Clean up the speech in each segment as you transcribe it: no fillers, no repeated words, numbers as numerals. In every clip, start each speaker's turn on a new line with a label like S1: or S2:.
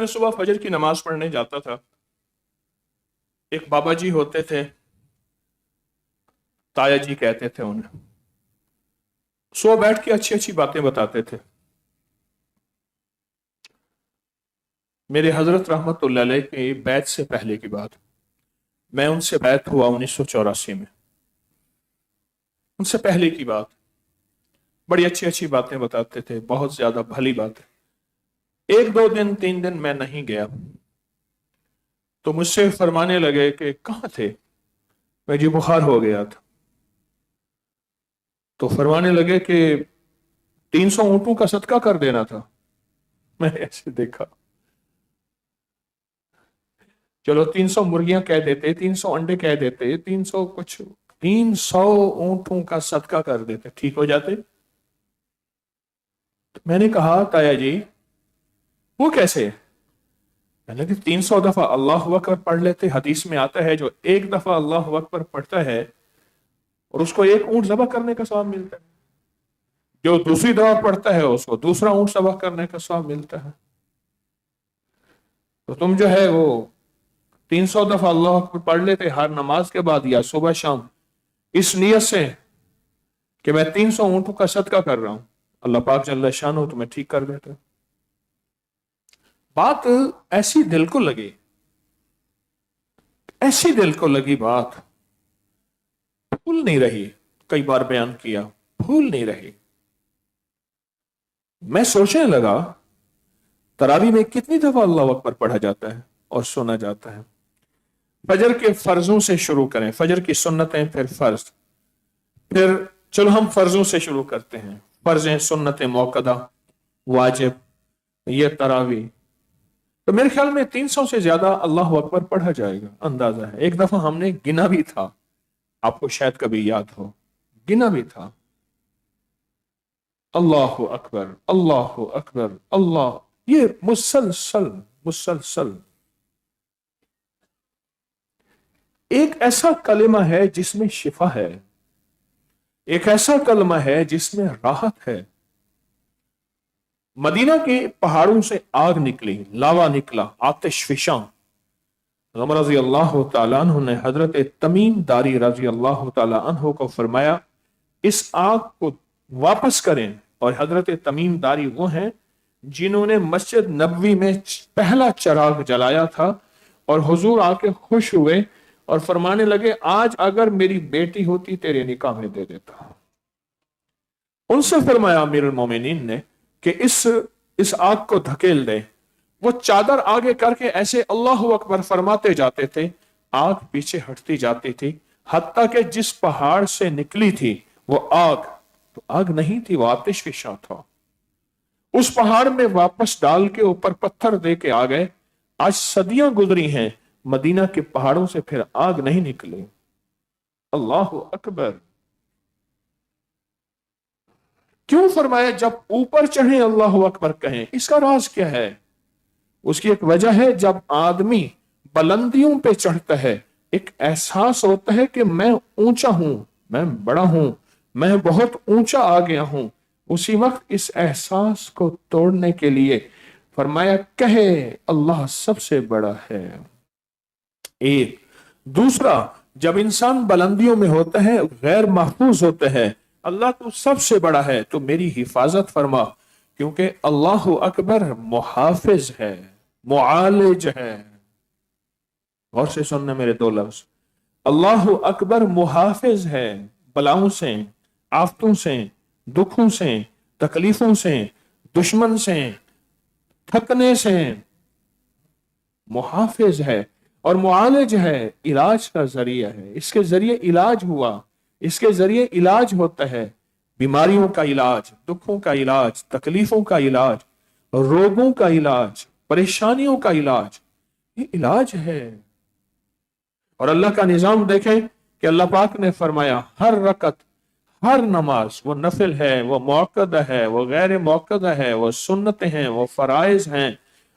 S1: میں صبح فجر کی نماز پڑھنے جاتا تھا. ایک بابا جی ہوتے تھے، تایا جی کہتے تھے انہیں. صبح بیٹھ کے اچھی اچھی باتیں بتاتے تھے. میرے حضرت رحمت اللہ علیہ کی بیعت سے پہلے کی بات، میں ان سے بیعت ہوا 1984 میں. ان سے پہلے کی بات، بڑی اچھی اچھی باتیں بتاتے تھے، بہت زیادہ بھلی باتیں. ایک دو دن 3 دن میں نہیں گیا تو مجھ سے فرمانے لگے کہ کہاں تھے؟ میں جی بخار ہو گیا تھا. تو فرمانے لگے کہ 300 اونٹوں کا صدقہ کر دینا تھا. میں نے ایسے دیکھا، چلو 300 مرغیاں کہہ دیتے، 300 انڈے کہہ دیتے، 300 کچھ، 300 اونٹوں کا صدقہ کر دیتے، ٹھیک ہو جاتے. تو میں نے کہا تایا جی وہ کیسے؟ میں نے کہا 300 دفعہ اللہ اکبر پڑھ لیتے. حدیث میں آتا ہے جو ایک دفعہ اللہ اکبر پڑھتا ہے اور اس کو ایک اونٹ ذبح کرنے کا ثواب ملتا ہے، جو دوسری دفعہ پڑھتا ہے اس کو دوسرا اونٹ ذبح کرنے کا ثواب ملتا ہے. تو تم جو ہے وہ 300 دفعہ اللہ اکبر پڑھ لیتے ہر نماز کے بعد یا صبح شام، اس نیت سے کہ میں 300 اونٹوں کا صدقہ کر رہا ہوں، اللہ پاک جل شانہ تمہیں ٹھیک کر دیتا. بات ایسی دل کو لگی، ایسی دل کو لگی، بات بھول نہیں رہی. کئی بار بیان کیا، بھول نہیں رہی. میں سوچنے لگا تراویح میں کتنی دفعہ اللہ اکبر پڑھا جاتا ہے اور سنا جاتا ہے. فجر کے فرضوں سے شروع کریں، فجر کی سنتیں پھر فرض، پھر چلو ہم فرضوں سے شروع کرتے ہیں. فرضیں، سنتیں موقدہ، واجب، یہ تراویح. تو میرے خیال میں 300 سے زیادہ اللہ اکبر پڑھا جائے گا، اندازہ ہے. ایک دفعہ ہم نے گنا بھی تھا، آپ کو شاید کبھی یاد ہو، گنا بھی تھا. اللہ اکبر، اللہ اکبر، اللہ، یہ مسلسل مسلسل. ایک ایسا کلمہ ہے جس میں شفا ہے، ایک ایسا کلمہ ہے جس میں راحت ہے. مدینہ کے پہاڑوں سے آگ نکلی، لاوا نکلا، آتش فشاں. عمر رضی اللہ تعالیٰ عنہ نے حضرت تمیم داری رضی اللہ تعالیٰ عنہ کو فرمایا اس آگ کو واپس کریں. اور حضرت تمیم داری وہ ہیں جنہوں نے مسجد نبوی میں پہلا چراغ جلایا تھا، اور حضور آ کے خوش ہوئے اور فرمانے لگے آج اگر میری بیٹی ہوتی تیرے نکاح میں دے دیتا. ان سے فرمایا امیر المومنین نے کہ اس آگ کو دھکیل دے. وہ چادر آگے کر کے ایسے اللہ اکبر فرماتے جاتے تھے، آگ پیچھے ہٹتی جاتی تھی، حتیٰ کہ جس پہاڑ سے نکلی تھی وہ آگ تو آگ نہیں تھی، وہ آتش فشاں تھا. اس پہاڑ میں واپس ڈال کے اوپر پتھر دے کے آ گئے. آج صدیاں گزری ہیں، مدینہ کے پہاڑوں سے پھر آگ نہیں نکلی. اللہ اکبر. کیوں فرمایا جب اوپر چڑھیں اللہ اکبر کہیں؟ اس کا راز کیا ہے؟ اس کی ایک وجہ ہے، جب آدمی بلندیوں پہ چڑھتا ہے ایک احساس ہوتا ہے کہ میں اونچا ہوں، میں بڑا ہوں، میں بہت اونچا آ گیا ہوں. اسی وقت اس احساس کو توڑنے کے لیے فرمایا کہے اللہ سب سے بڑا ہے. ایک دوسرا، جب انسان بلندیوں میں ہوتا ہے، غیر محفوظ ہوتا ہے، اللہ تو سب سے بڑا ہے تو میری حفاظت فرما، کیونکہ اللہ اکبر محافظ ہے، معالج ہے. غور سے سننا میرے دو لفظ، اللہ اکبر محافظ ہے بلاؤں سے، آفتوں سے، دکھوں سے، تکلیفوں سے، دشمن سے، تھکنے سے. محافظ ہے اور معالج ہے، علاج کا ذریعہ ہے. اس کے ذریعے علاج ہوا، اس کے ذریعے علاج ہوتا ہے. بیماریوں کا علاج، دکھوں کا علاج، تکلیفوں کا علاج، روگوں کا علاج، پریشانیوں کا علاج، یہ علاج ہے. اور اللہ کا نظام دیکھیں کہ اللہ پاک نے فرمایا ہر رکعت، ہر نماز، وہ نفل ہے، وہ موقدہ ہے، وہ غیر موقدہ ہے، وہ سنت ہیں، وہ فرائض ہیں،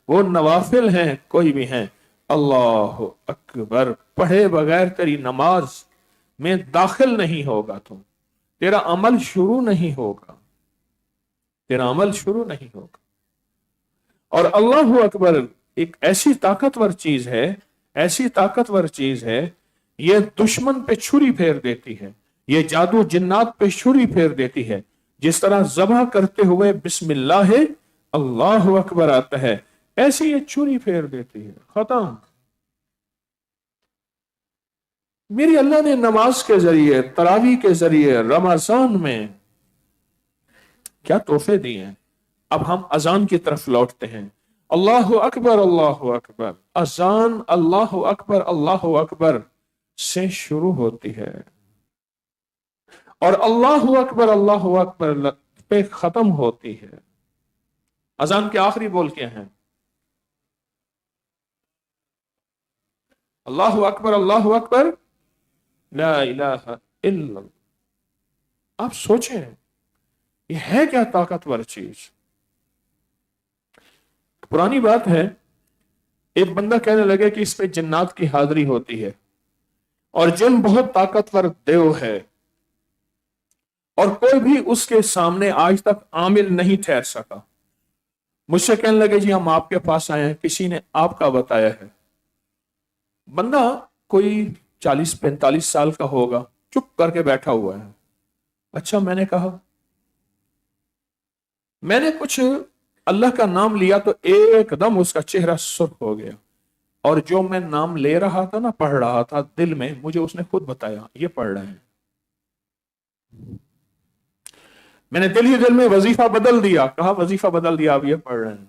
S1: وہ نوافل ہیں، کوئی بھی ہیں، اللہ اکبر پڑھے بغیر تیری نماز میں داخل نہیں ہوگا. تیرا عمل شروع نہیں ہوگا، تیرا عمل شروع نہیں ہوگا. اور اللہ اکبر ایک ایسی طاقتور چیز ہے، ایسی طاقتور چیز ہے، یہ دشمن پہ چھری پھیر دیتی ہے، یہ جادو جنات پہ چھری پھیر دیتی ہے۔ جس طرح ذبح کرتے ہوئے بسم اللہ اللہ اکبر آتا ہے، ایسی یہ چھری پھیر دیتی ہے، ختم۔ میری اللہ نے نماز کے ذریعے، تراویح کے ذریعے، رمضان میں کیا تحفے دیے ہیں۔ اب ہم اذان کی طرف لوٹتے ہیں۔ اللہ اکبر اللہ اکبر، اذان اللہ اکبر سے شروع ہوتی ہے اور اللہ اکبر پہ ختم ہوتی ہے۔ اذان کے آخری بول کیا ہیں؟ اللہ اکبر لا الہ الا اللہ۔ آپ سوچیں یہ ہے کیا طاقتور چیز۔ پرانی بات ہے، ایک بندہ کہنے لگے کہ اس پہ جنات کی حاضری ہوتی ہے اور جن بہت طاقتور دیو ہے اور کوئی بھی اس کے سامنے آج تک عامل نہیں ٹھہر سکا۔ مجھ سے کہنے لگے جی ہم آپ کے پاس آئے ہیں، کسی نے آپ کا بتایا ہے۔ بندہ کوئی 40-45 سال کا ہوگا، چپ کر کے بیٹھا ہوا ہے۔ اچھا، میں نے کہا، میں نے کچھ اللہ کا نام لیا تو ایک دم اس کا چہرہ سرخ ہو گیا، اور جو میں نام لے رہا تھا نا، پڑھ رہا تھا دل میں، مجھے اس نے خود بتایا یہ پڑھ رہے ہیں۔ میں نے دل ہی دل میں وظیفہ بدل دیا، کہا وظیفہ بدل دیا، اب یہ پڑھ رہے ہیں۔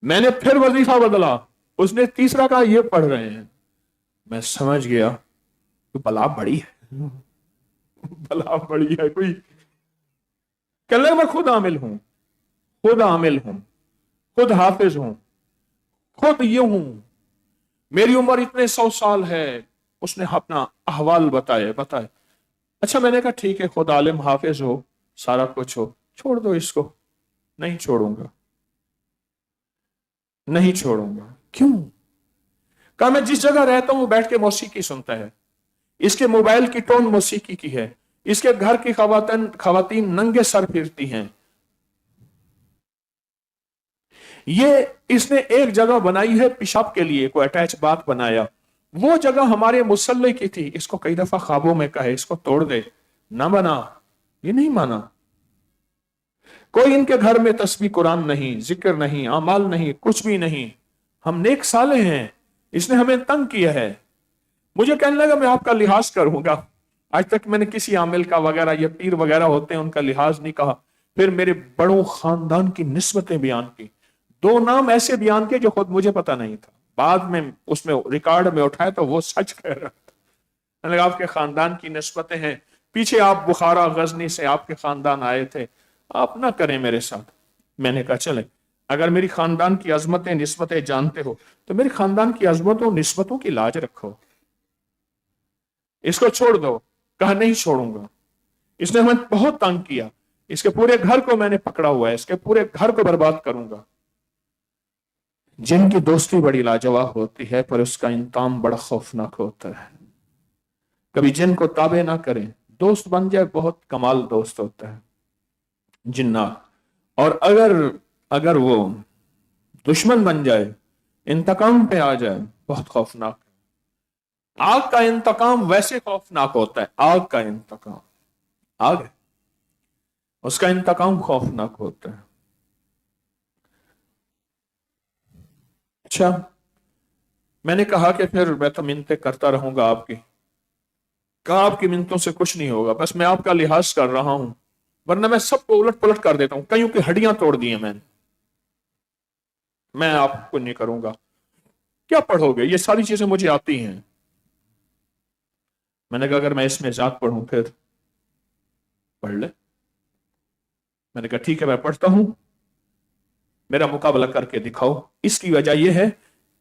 S1: میں نے پھر وظیفہ بدلا، اس نے تیسرا کہا یہ پڑھ رہے ہیں۔ میں سمجھ گیا کہ بلا بڑی ہے، بلا بڑی ہے کوئی۔ کہنے لگا میں خود عامل ہوں، خود عامل ہوں، خود حافظ ہوں، خود یہ ہوں، میری عمر اتنے 100 سال ہے۔ اس نے اپنا احوال بتائے۔ اچھا، میں نے کہا ٹھیک ہے، خود عالم حافظ ہو، سارا کچھ ہو، چھوڑ دو اس کو۔ نہیں چھوڑوں گا، نہیں چھوڑوں گا۔ کیوں؟ کہا میں جس جگہ رہتا ہوں وہ بیٹھ کے موسیقی سنتا ہے، اس کے موبائل کی ٹون موسیقی کی ہے، اس کے گھر کی خواتین ننگے سر پھرتی ہیں۔ یہ اس نے ایک جگہ بنائی ہے پیشاب کے لیے، کوئی اٹیچ بات بنایا، وہ جگہ ہمارے مصلی کی تھی، اس کو کئی دفعہ خوابوں میں کہے اس کو توڑ دے، نہ بنا، یہ نہیں مانا۔ کوئی ان کے گھر میں تسبیح قرآن نہیں، ذکر نہیں، اعمال نہیں، کچھ بھی نہیں۔ ہم نیک صالح ہیں، اس نے ہمیں تنگ کیا ہے۔ مجھے کہنے لگا میں آپ کا لحاظ کروں گا۔ آج تک میں نے کسی عامل کا وغیرہ یا پیر وغیرہ ہوتے ہیں ان کا لحاظ نہیں کہا۔ پھر میرے بڑوں خاندان کی نسبتیں بیان کی، 2 نام ایسے بیان کیے جو خود مجھے پتا نہیں تھا، بعد میں اس میں ریکارڈ میں اٹھایا تو وہ سچ کہہ رہا تھا۔ میں نے کہا آپ کے خاندان کی نسبتیں ہیں، پیچھے آپ بخارا غزنی سے آپ کے خاندان آئے تھے، آپ نہ کریں میرے ساتھ۔ میں نے کہا چلیں، اگر میری خاندان کی عظمتیں نسبتیں جانتے ہو تو میری خاندان کی عظمتوں نسبتوں کی لاج رکھو، اس کو چھوڑ دو۔ کہا نہیں چھوڑوں گا، اس نے ہمیں بہت تنگ کیا، اس کے پورے گھر کو میں نے پکڑا ہوا ہے، اس کے پورے گھر کو برباد کروں گا۔ جن کی دوستی بڑی لاجواب ہوتی ہے پر اس کا انتقام بڑا خوفناک ہوتا ہے۔ کبھی جن کو تابع نہ کریں، دوست بن جائے بہت کمال دوست ہوتا ہے جنات، اور اگر وہ دشمن بن جائے، انتقام پہ آ جائے، بہت خوفناک ہے۔ آگ کا انتقام ویسے خوفناک ہوتا ہے، آگ کا انتقام، آگ ہے، اس کا انتقام خوفناک ہوتا ہے۔ اچھا، میں نے کہا کہ پھر میں تو منتیں کرتا رہوں گا آپ کی۔ کہا آپ کی منتوں سے کچھ نہیں ہوگا، بس میں آپ کا لحاظ کر رہا ہوں، ورنہ میں سب کو الٹ پلٹ کر دیتا ہوں، کئیوں کی ہڈیاں توڑ دی ہیں میں آپ کو نہیں کروں گا۔ کیا پڑھو گے؟ یہ ساری چیزیں مجھے آتی ہیں۔ میں نے کہا اگر میں اس میں ذات پڑھوں پھر پڑھ لے۔ میں نے کہا ٹھیک ہے میں پڑھتا ہوں، میرا مقابلہ کر کے دکھاؤ۔ اس کی وجہ یہ ہے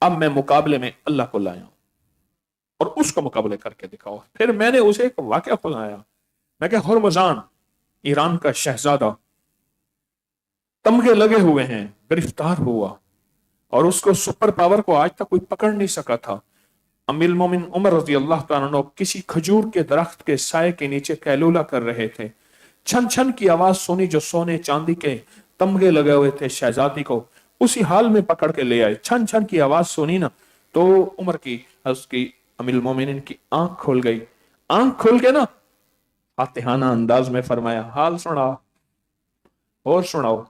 S1: اب میں مقابلے میں اللہ کو لایا ہوں اور اس کو مقابلے کر کے دکھاؤ۔ پھر میں نے اسے ایک واقعہ سنایا۔ میں کہ ہرمزان ایران کا شہزادہ تمغے لگے ہوئے ہیں، گرفتار ہوا اور اس کو سپر پاور کو آج تک کوئی پکڑ نہیں سکا تھا۔ امیر المومن عمر رضی اللہ تعالیٰ عنہ کسی کھجور کے درخت کے سائے کے نیچے قیلولہ کر رہے تھے۔ چھن چھن کی آواز سنی جو سونے چاندی کے تمغے لگے ہوئے تھے شہزادی کو، उसी हाल में पकड़ के ले आए। छन छन की आवाज सुनी ना तो उमर की उसकी अमीरुल मोमिनीन की आंख खुल गई। आंख खुल के ना फातिहाना अंदाज में फरमाया, हाल सुनाओ और सुनाओ,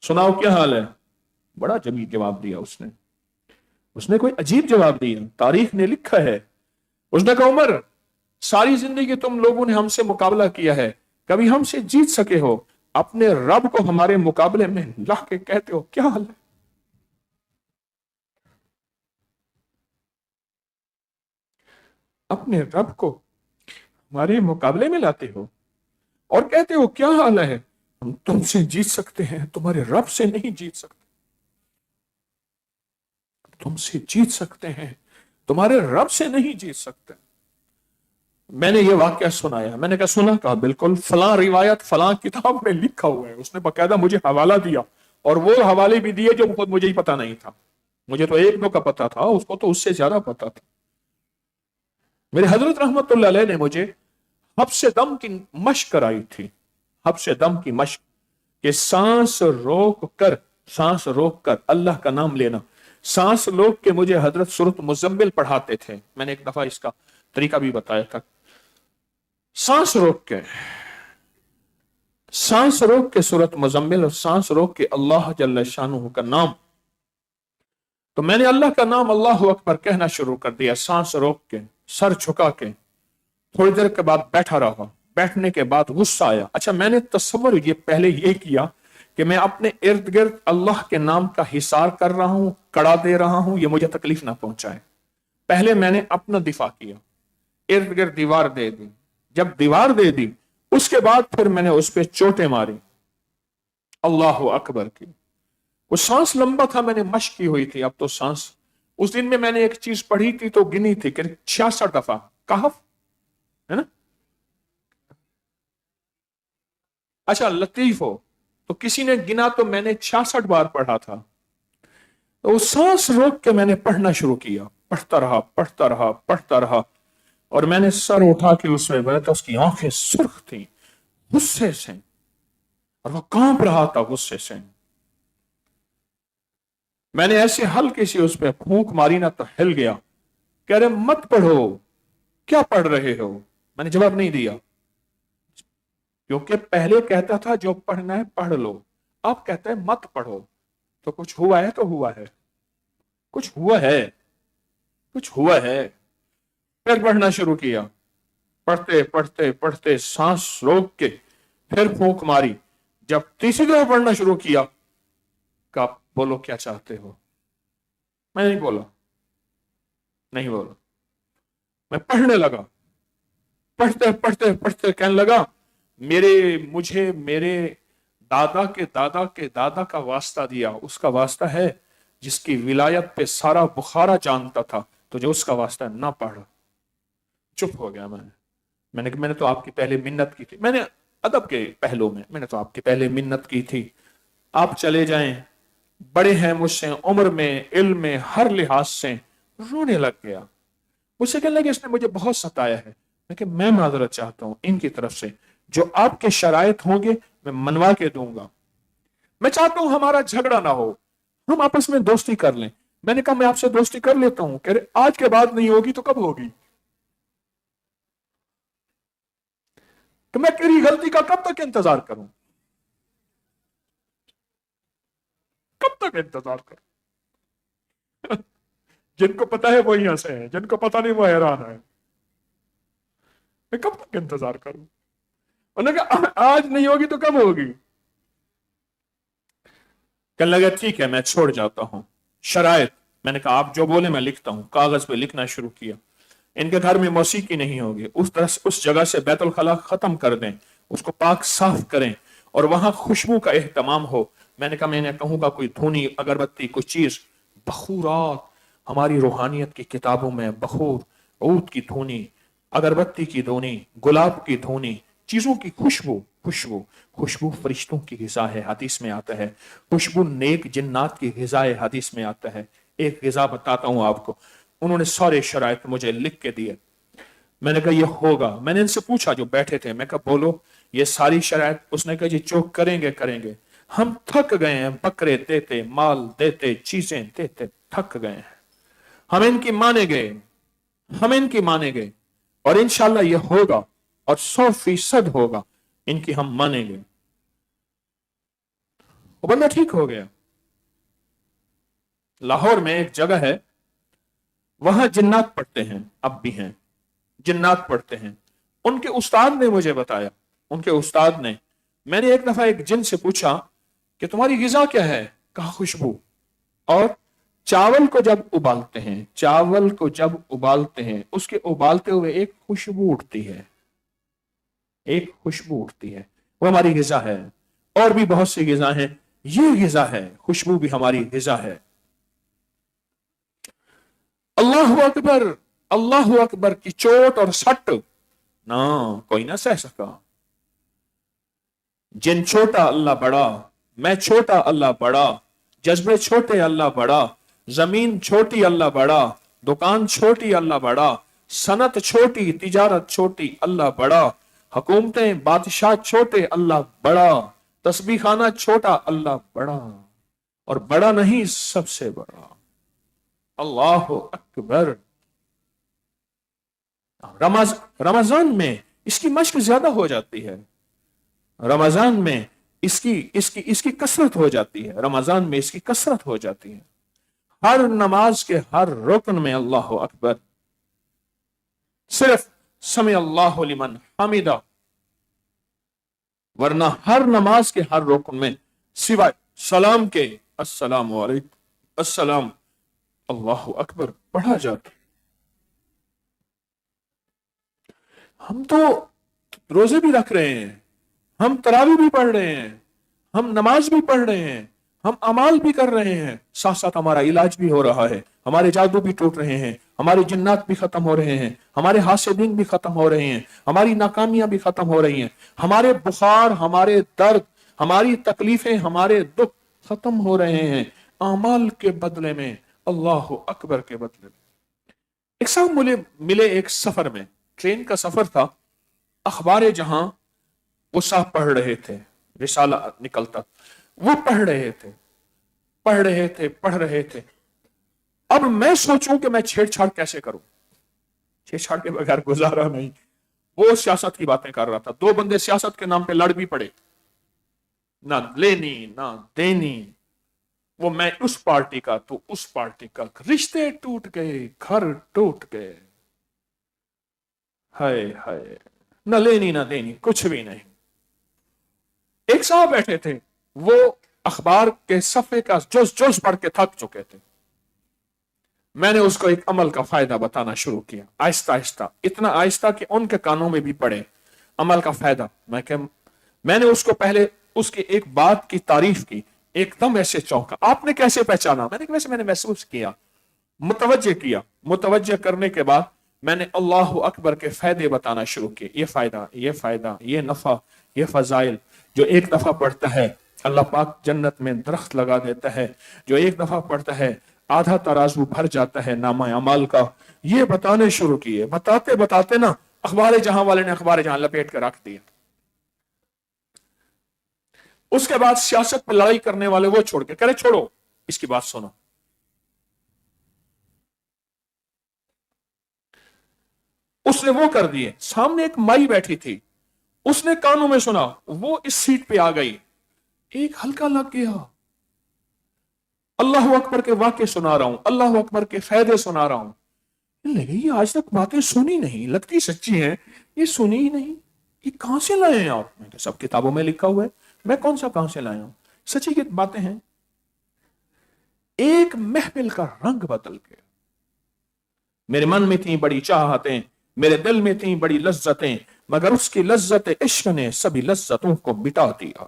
S1: सुनाओ क्या हाल है। बड़ा जमील जवाब दिया उसने। उसने कोई अजीब जवाब दिया, तारीख ने लिखा है। उसने कहा, उमर सारी जिंदगी तुम लोगों ने हमसे मुकाबला किया है, कभी हमसे जीत सके हो? अपने रब को हमारे मुकाबले में ला के कहते हो क्या हाल है? अपने रब को हमारे मुकाबले में लाते हो और कहते हो क्या हाल है? हम तुमसे जीत सकते हैं, तुम्हारे रब से नहीं जीत सकते। तुमसे जीत सकते हैं, तुम्हारे रब से नहीं जीत सकते। मैंने ये वाकया सुनाया। मैंने कहा सुना? कहा बिल्कुल, फलां रिवायत फलां किताब में लिखा हुआ है। उसने बाकायदा मुझे हवाला दिया और वो हवाले भी दिए जो खुद मुझे ही पता नहीं था। मुझे तो एक दो का पता था, उसको तो उससे ज्यादा पता था। मेरे हजरत रहमतुल्लाह अलैह ने मुझे हब्से दम की मशक कराई थी। हब्से दम की मशक के सांस रोक कर अल्लाह का नाम लेना। सांस रोक के मुझे हजरत सूरत मुजम्मिल पढ़ाते थे। मैंने एक दफा इसका तरीका भी बताया था। सांस रोक के सूरत मुजम्मिल और सांस रोक के अल्लाह जल्ल शानुहु का नाम। तो मैंने अल्लाह का नाम अल्लाह अकबर कहना शुरू कर दिया, सांस रोक के, सर झुका के। थोड़ी देर के बाद बैठा रहा। बैठने के बाद गुस्सा आया। अच्छा, मैंने तस्वर ये पहले ये किया कि मैं अपने इर्द गिर्द अल्लाह के नाम का हिसार कर रहा हूं, कड़ा दे रहा हूं, ये मुझे तकलीफ ना पहुंचाए। पहले मैंने अपना दिफा किया, इर्द गिर्द दीवार दे दी। जब दीवार दे दी उसके बाद फिर मैंने उस पर चोटें मारी अल्लाह अकबर की। वो सांस लंबा था, मैंने मशक की हुई थी। अब तो सांस, उस दिन में मैंने एक चीज पढ़ी थी तो गिनी थी कि 66 दफा कहफ है ना। अच्छा लतीफ हो तो किसी ने गिना तो मैंने 66 बार पढ़ा था। तो सांस रोक के मैंने पढ़ना शुरू किया। पढ़ता रहा और मैंने सर उठा के उसमें बैठा तो उसकी आंखें सुर्ख थी गुस्से से और वो कांप रहा था गुस्से से। मैंने ऐसे हल्के से उस पर फूंक मारी ना तो हिल गया। कह रहे मत पढ़ो, क्या पढ़ रहे हो? मैंने जवाब नहीं दिया, क्योंकि पहले कहता था जो पढ़ना है पढ़ लो, अब कहता है मत पढ़ो। तो कुछ हुआ है तो हुआ है, कुछ हुआ है। फिर पढ़ना शुरू किया। पढ़ते सांस रोक के फिर फूंक मारी। जब तीसरी दफा पढ़ना शुरू किया, का बोलो क्या चाहते हो? मैं नहीं बोला। मैं पढ़ने लगा। पढ़ते कहने लगा, मुझे मेरे दादा के दादा का वास्ता दिया। उसका वास्ता है जिसकी विलायत पे सारा बुखारा जानता था, तो जो उसका वास्ता है ना पढ़। चुप हो गया मैंने तो आपकी पहले मिन्नत की थी। मैंने अदब के पहलू में मैंने तो आपकी पहले मिन्नत की थी, आप चले जाएं, बड़े हैं मुझसे उम्र में, इल्म में, हर लिहाज से। रोने लग गया। मुझसे कहने लगे इसने मुझे बहुत सताया है। लेकिन मैं माजरत चाहता हूं इनकी तरफ से, जो आपके शराइत होंगे मैं मनवा के दूंगा। मैं चाहता हूं हमारा झगड़ा ना हो, हम आपस में दोस्ती कर लें। मैंने कहा मैं आपसे दोस्ती कर लेता हूं। कह रहे आज के बाद नहीं होगी तो कब होगी? तो मैं तेरी गलती का कब तक इंतजार करूं? कब तक इंतजार करूं? जिनको पता है वो यहां से है, जिनको पता नहीं वो हैरान है। मैं कब तक इंतजार करूं? उन्होंने कहा आज नहीं होगी तो कब होगी? कहने लगा ठीक है मैं छोड़ जाता हूं शरायत। मैंने कहा आप जो बोले मैं लिखता हूं। कागज पे लिखना शुरू किया। इनके घर में मौसीकी नहीं होगी, उस जगह से बैतुल खला खत्म कर दें, उसको पाक साफ करें और वहां खुशबू का एहतमाम हो। मैंने कहा मैंने कहूंगा कोई धूनी, अगरबत्ती, कोई चीज, बखूरात। हमारी रूहानियत की किताबों में बखूर, ऊद की धूनी, अगरबत्ती की धूनी, गुलाब की धूनी, चीजों की खुशबू फरिश्तों की ग़िज़ा है, हदीस में आता है। खुशबू नेक जिन्नात की ग़िज़ा है, हदीस में आता है। एक ग़िज़ा बताता हूं आपको। उन्होंने सारे शराइत मुझे लिख के दिए। मैंने कहा ये होगा। मैंने इनसे पूछा जो बैठे थे, मैं कहा बोलो ये सारी शराइत। उसने कहा जी जो करेंगे। ہم تھک گئے ہیں، بکرے دیتے، مال دیتے، چیزیں دیتے تھک گئے ہیں، ہم ان کی مانے گئے، ہم ان کی مانے گئے، اور انشاءاللہ یہ ہوگا، اور 100% ہوگا، ان کی ہم مانیں گے۔ وہ بندہ ٹھیک ہو گیا۔ لاہور میں ایک جگہ ہے، وہاں جنات پڑھتے ہیں، اب بھی ہیں، جنات پڑھتے ہیں۔ ان کے استاد نے مجھے بتایا، ان کے استاد نے، میں نے ایک دفعہ ایک جن سے پوچھا کہ تمہاری غذا کیا ہے؟ کہا خوشبو، اور چاول کو جب ابالتے ہیں، چاول کو جب ابالتے ہیں، اس کے ابالتے ہوئے ایک خوشبو اٹھتی ہے، ایک خوشبو اٹھتی ہے، وہ ہماری غذا ہے۔ اور بھی بہت سی غذا ہیں، یہ غذا ہے، خوشبو بھی ہماری غذا ہے۔ اللہ اکبر، اللہ اکبر کی چوٹ اور سٹ نہ کوئی نہ سہ سکا۔ جن چھوٹا اللہ بڑا، میں چھوٹا اللہ بڑا، جذبے چھوٹے اللہ بڑا، زمین چھوٹی اللہ بڑا، دکان چھوٹی اللہ بڑا، صنعت چھوٹی، تجارت چھوٹی اللہ بڑا، حکومتیں بادشاہ چھوٹے اللہ بڑا، تسبیح خانہ چھوٹا اللہ بڑا، اور بڑا نہیں سب سے بڑا۔ اللہ اکبر۔ رمضان میں اس کی مشق زیادہ ہو جاتی ہے، رمضان میں اس کی کثرت ہو جاتی ہے، رمضان میں اس کی کثرت ہو جاتی ہے۔ ہر نماز کے ہر رکن میں اللہ اکبر، صرف سمع اللہ لمن حمیدہ، ورنہ ہر نماز کے ہر رکن میں سوائے سلام کے السلام علیکم، السلام، اللہ اکبر پڑھا جاتا۔ ہم تو روزے بھی رکھ رہے ہیں، ہم تراویح بھی پڑھ رہے ہیں، ہم نماز بھی پڑھ رہے ہیں، ہم اعمال بھی کر رہے ہیں، ساتھ ساتھ ہمارا علاج بھی ہو رہا ہے، ہمارے جادو بھی ٹوٹ رہے ہیں، ہمارے جنات بھی ختم ہو رہے ہیں، ہمارے حاسدین بھی ختم ہو رہے ہیں، ہماری ناکامیاں بھی ختم ہو رہی ہیں، ہمارے بخار، ہمارے درد، ہماری تکلیفیں، ہمارے دکھ ختم ہو رہے ہیں، اعمال کے بدلے میں، اللہ اکبر کے بدلے میں۔ ایک صاحب ملے ایک سفر میں، ٹرین کا سفر تھا، اخبار جہاں وہ صاحب پڑھ رہے تھے، رسالہ نکلتا، وہ پڑھ رہے تھے۔ اب میں سوچوں کہ میں چھیڑ چھاڑ کیسے کروں، چھیڑ چھاڑ کے بغیر گزارا نہیں۔ وہ سیاست کی باتیں کر رہا تھا، دو بندے سیاست کے نام پہ لڑ بھی پڑے، نہ لینی نہ دینی، وہ میں اس پارٹی کا تو اس پارٹی کا، رشتے ٹوٹ گئے، گھر ٹوٹ گئے، ہائے ہائے، نہ لینی نہ دینی، کچھ بھی نہیں۔ ایک صاحب بیٹھے تھے، وہ اخبار کے صفحے کا جز پڑھ کے تھک چکے تھے۔ میں نے اس کو ایک عمل کا فائدہ بتانا شروع کیا، آہستہ آہستہ، اتنا آہستہ کہ ان کے کانوں میں بھی پڑے عمل کا فائدہ۔ میں نے اس کو پہلے اس کی ایک بات کی تعریف کی، ایک دم ایسے چونکا، آپ نے کیسے پہچانا؟ میں نے محسوس کیا، متوجہ کرنے کے بعد میں نے اللہ اکبر کے فائدے بتانا شروع کیے، یہ فائدہ، یہ نفع، یہ فضائل۔ جو ایک دفعہ پڑھتا ہے اللہ پاک جنت میں درخت لگا دیتا ہے، جو ایک دفعہ پڑھتا ہے آدھا ترازو بھر جاتا ہے نامہ اعمال کا۔ یہ بتانے شروع کیے، بتاتے نا اخبار جہاں والے نے اخبار جہاں لپیٹ کے رکھ دیا۔ اس کے بعد سیاست پہ لڑائی کرنے والے وہ چھوڑ کے کہہ رہے چھوڑو اس کی بات سنو۔ اس نے وہ کر دیے، سامنے ایک مائی بیٹھی تھی، اس نے کانوں میں سنا، وہ اس سیٹ پہ آ گئی، ایک ہلکا لگ گیا۔ اللہ اکبر کے واقعے سنا رہا ہوں، اللہ اکبر کے فائدے سنا رہا ہوں، یہ آج تک باتیں سنی نہیں، لگتی سچی ہیں، یہ سنی ہی نہیں، یہ کہاں سے لائے ہیں آپ؟ میں سب کتابوں میں لکھا ہوا ہے، میں کون سا کہاں سے لایا ہوں، سچی کی باتیں ہیں۔ ایک محفل کا رنگ بدل گیا، میرے من میں تھی بڑی چاہتیں، میرے دل میں تھی بڑی لذتیں، مگر اس کی لذت عشق نے سبھی لذتوں کو مٹا دیا،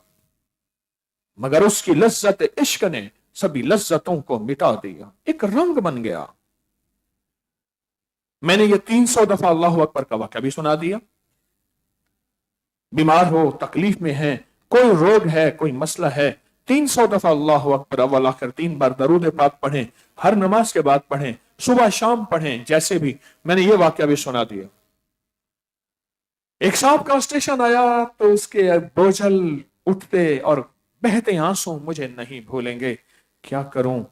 S1: مگر اس کی لذت عشق نے سبھی لذتوں کو مٹا دیا، ایک رنگ بن گیا۔ میں نے یہ 300 دفعہ اللہ اکبر کا واقعہ بھی سنا دیا۔ بیمار ہو، تکلیف میں ہے، کوئی روگ ہے، کوئی مسئلہ ہے، 300 دفعہ اللہ اکبر اول آخر 3 بار درود پاک پڑھیں، ہر نماز کے بعد پڑھیں، صبح شام پڑھیں، جیسے بھی۔ میں نے یہ واقعہ بھی سنا دیا۔ ایک صاحب کا اسٹیشن آیا تو اس کے بوجھل اٹھتے اور बहते आंसू मुझे नहीं भूलेंगे, क्या करूं।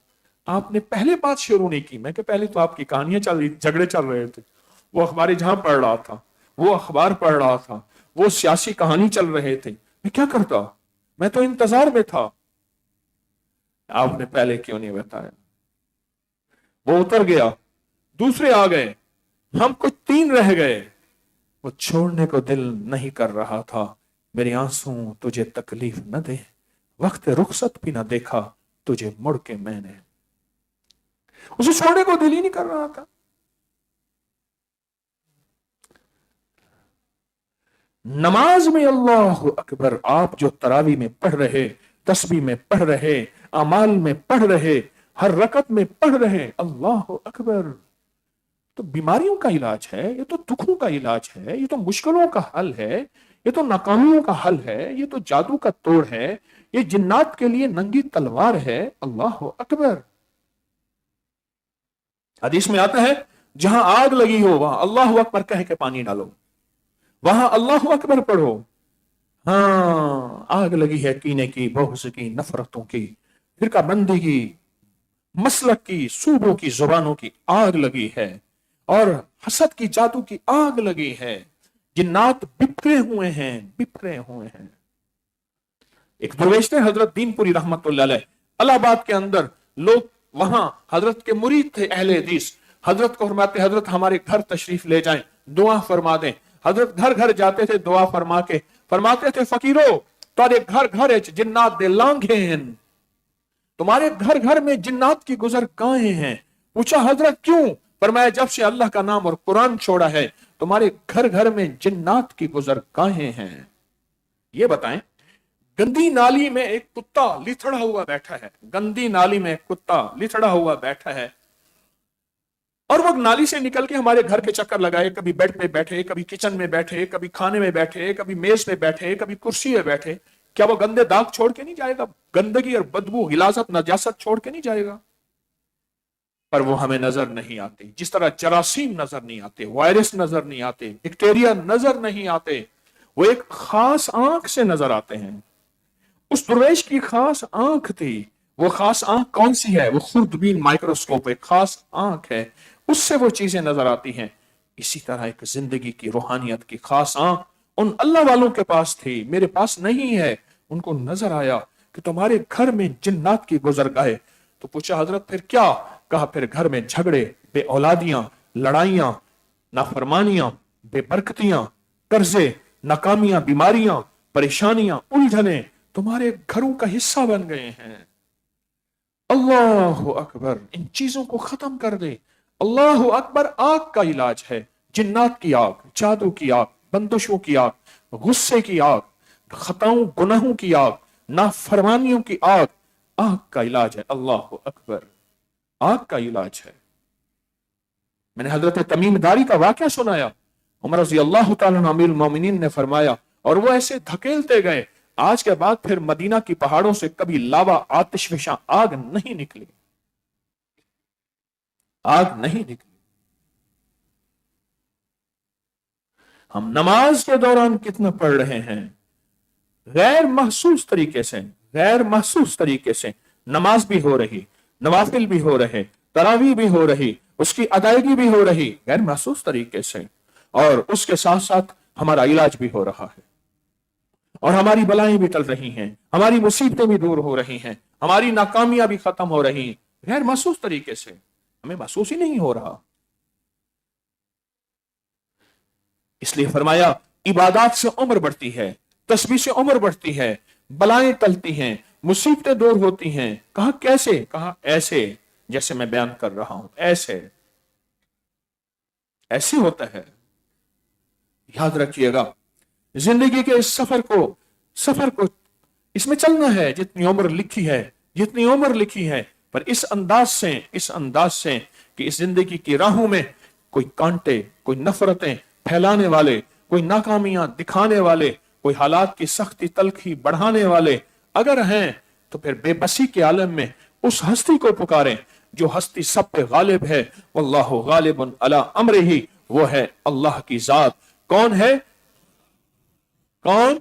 S1: आपने पहले बात शुरू नहीं की। मैं कि पहले तो आपकी कहानियां चल रही, झगड़े चल रहे थे, वो अखबार जहां पढ़ रहा था, वो अखबार पढ़ रहा था, वो सियासी कहानी चल रहे थे, मैं क्या करता, मैं तो इंतजार में था। आपने पहले क्यों नहीं बताया। वो उतर गया, दूसरे आ गए, हम कुछ तीन रह गए। वो छोड़ने को दिल नहीं कर रहा था। मेरे आंसू तुझे तकलीफ न दे, वक्त रुखसत भी न देखा तुझे मुड़ के मैंने। उसे छोड़ने को दिल ही नहीं कर रहा था। नमाज में अल्लाह अकबर, आप जो तरावी में पढ़ रहे, तस्बीह में पढ़ रहे, अमाल में पढ़ रहे, हर रकत में पढ़ रहे अल्लाह अकबर, तो बीमारियों का इलाज है, ये तो दुखों का इलाज है, ये तो मुश्किलों का हल है, ये तो नाकामियों का हल है, ये तो जादू का तोड़ है, ये जिन्नात के लिए नंगी तलवार है। अल्लाह अकबर। हदीस में आता है जहां आग लगी हो वहां अल्लाह अकबर कह के पानी डालो, वहां अल्लाह अकबर पढ़ो। हाँ, आग लगी है कीने की, बहुस की, नफरतों की, फिरका बंदी की, मसलक की, सूबों की, जुबानों की आग लगी है, और हसद की, जादू की आग लगी है। जिन्नात बिखरे हुए हैं, बिखरे हुए हैं। एक दरवेश थे हजरत दीनपुरी रहमतुल्लाह अलैह, इलाहाबाद के अंदर, लोग वहां हजरत के मुरीद थे अहले हदीस। हजरत को फरमाते, हजरत हमारे घर तशरीफ ले जाएं, दुआ फरमा दें। हजरत घर घर जाते थे, दुआ फरमा के फरमाते थे, फकीरो तारे घर घर जिन्नात दे लांघे हैं, तुम्हारे घर घर में जिन्नात की गुजर गाहें हैं। पूछा हजरत क्यों? फरमाया जब से अल्लाह का नाम और कुरान छोड़ा है, तुम्हारे घर घर में जिन्नात की गुजर गाहें हैं। ये बताएं, गंदी नाली में एक कुत्ता लिथड़ा हुआ बैठा है, गंदी नाली में एक कुत्ता लिथड़ा हुआ बैठा है, और वो नाली से निकल के हमारे घर के चक्कर लगाए, कभी बेड पे बैठे, कभी किचन में बैठे, कभी खाने में बैठे, कभी मेज पे बैठे, कभी कुर्सी पे बैठे, क्या वो गंदे दाग छोड़ के नहीं जाएगा? गंदगी और बदबू, हिलासत, नजासत छोड़ के नहीं जाएगा? पर वो हमें नजर नहीं आते। जिस तरह जरासीम नजर नहीं आते, वायरस नजर नहीं आते, बैक्टीरिया नजर नहीं आते, वो एक खास आंख से नजर आते हैं। उस दुर्वेश की खास आंख थी। वो खास आंख कौन सी है? वो खुर्दबीन माइक्रोस्कोप, एक खास आंख है, उससे वो चीजें नजर आती हैं। इसी तरह एक जिंदगी की रूहानियत की खास आंख उन अल्लाह वालों के पास थी, मेरे पास नहीं है। उनको नजर आया कि तुम्हारे घर में जिन्नात की गुजरगाह। तो पूछा हजरत फिर क्या? कहा फिर घर में झगड़े, बे औलादियां, लड़ाइयां, नाफरमानियां, बेबरकतियां, कर्जे, नाकामियां, बीमारियां, परेशानियां, उलझने तुम्हारे घरों का हिस्सा बन गए हैं। अल्लाह अकबर, इन चीजों को खत्म कर दे। अल्लाह अकबर आग का इलाज है, जिन्नात की आग, जादू की आग, बंदिशों की आग, गुस्से की आग, खताओं गुनाहों की आग, नाफरमानियों की आग, आग का इलाज है। अल्लाह अकबर, आग का इलाज है। मैंने हजरत तमीम दारी का वाकया सुनाया। उमर रज़ी अल्लाह तआला अमीरुल मोमिनीन ने फरमाया, और वो ऐसे धकेलते गए, आज के बाद फिर मदीना की पहाड़ों से कभी लावा, आतिशफिशा आग नहीं निकली, आग नहीं निकली। हम नमाज के दौरान कितना पढ़ रहे हैं, गैर महसूस तरीके से, गैर महसूस तरीके से नमाज भी हो रही, नवाफिल भी हो रहे, तरावी भी हो रही, उसकी अदायगी भी हो रही गैर महसूस तरीके से, और उसके साथ साथ हमारा इलाज भी हो रहा है, और हमारी बलाएं भी टल रही हैं, हमारी मुसीबतें भी दूर हो रही हैं, हमारी नाकामियां भी खत्म हो रही हैं, गैर महसूस तरीके से। हमें महसूस ही नहीं हो रहा। इसलिए फरमाया इबादत से उम्र बढ़ती है, तस्बीह से उम्र बढ़ती है, बलाएं टलती हैं, मुसीबतें दूर होती हैं। कहा कैसे? कहा ऐसे जैसे मैं बयान कर रहा हूं, ऐसे ऐसे होता है। याद रखिएगा, जिंदगी के इस सफर को इसमें चलना है जितनी उम्र लिखी है, जितनी उम्र लिखी है, पर इस अंदाज से कि इस जिंदगी की राहों में कोई कांटे, कोई नफरतें फैलाने वाले, कोई नाकामियां दिखाने वाले, कोई हालात की सख्ती तलखी बढ़ाने वाले अगर हैं, तो फिर बेबसी के आलम में उस हस्ती को पुकारें जो हस्ती सब पे गालिब है। वल्लाहु गालिबुन अला अम्रिही, वो है अल्लाह की जात। कौन है? कौन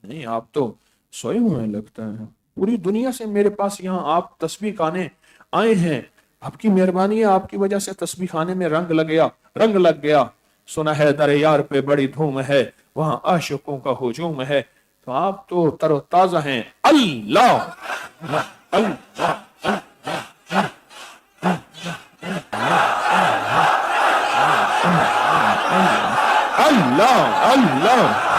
S1: नहीं, आप तो सोए हुए हैं लगता है। पूरी दुनिया से मेरे पास यहाँ आप तस्बीह खाने आए हैं, आपकी मेहरबानी है, आपकी वजह से तस्बीह खाने में रंग लग गया। सुना है दर यार पे बड़ी धूम है, वहां आशिकों का हुजूम है। तो आप तो तरोताजा हैं। अल्लाह अल्लाह अल्लाह अल्लाह।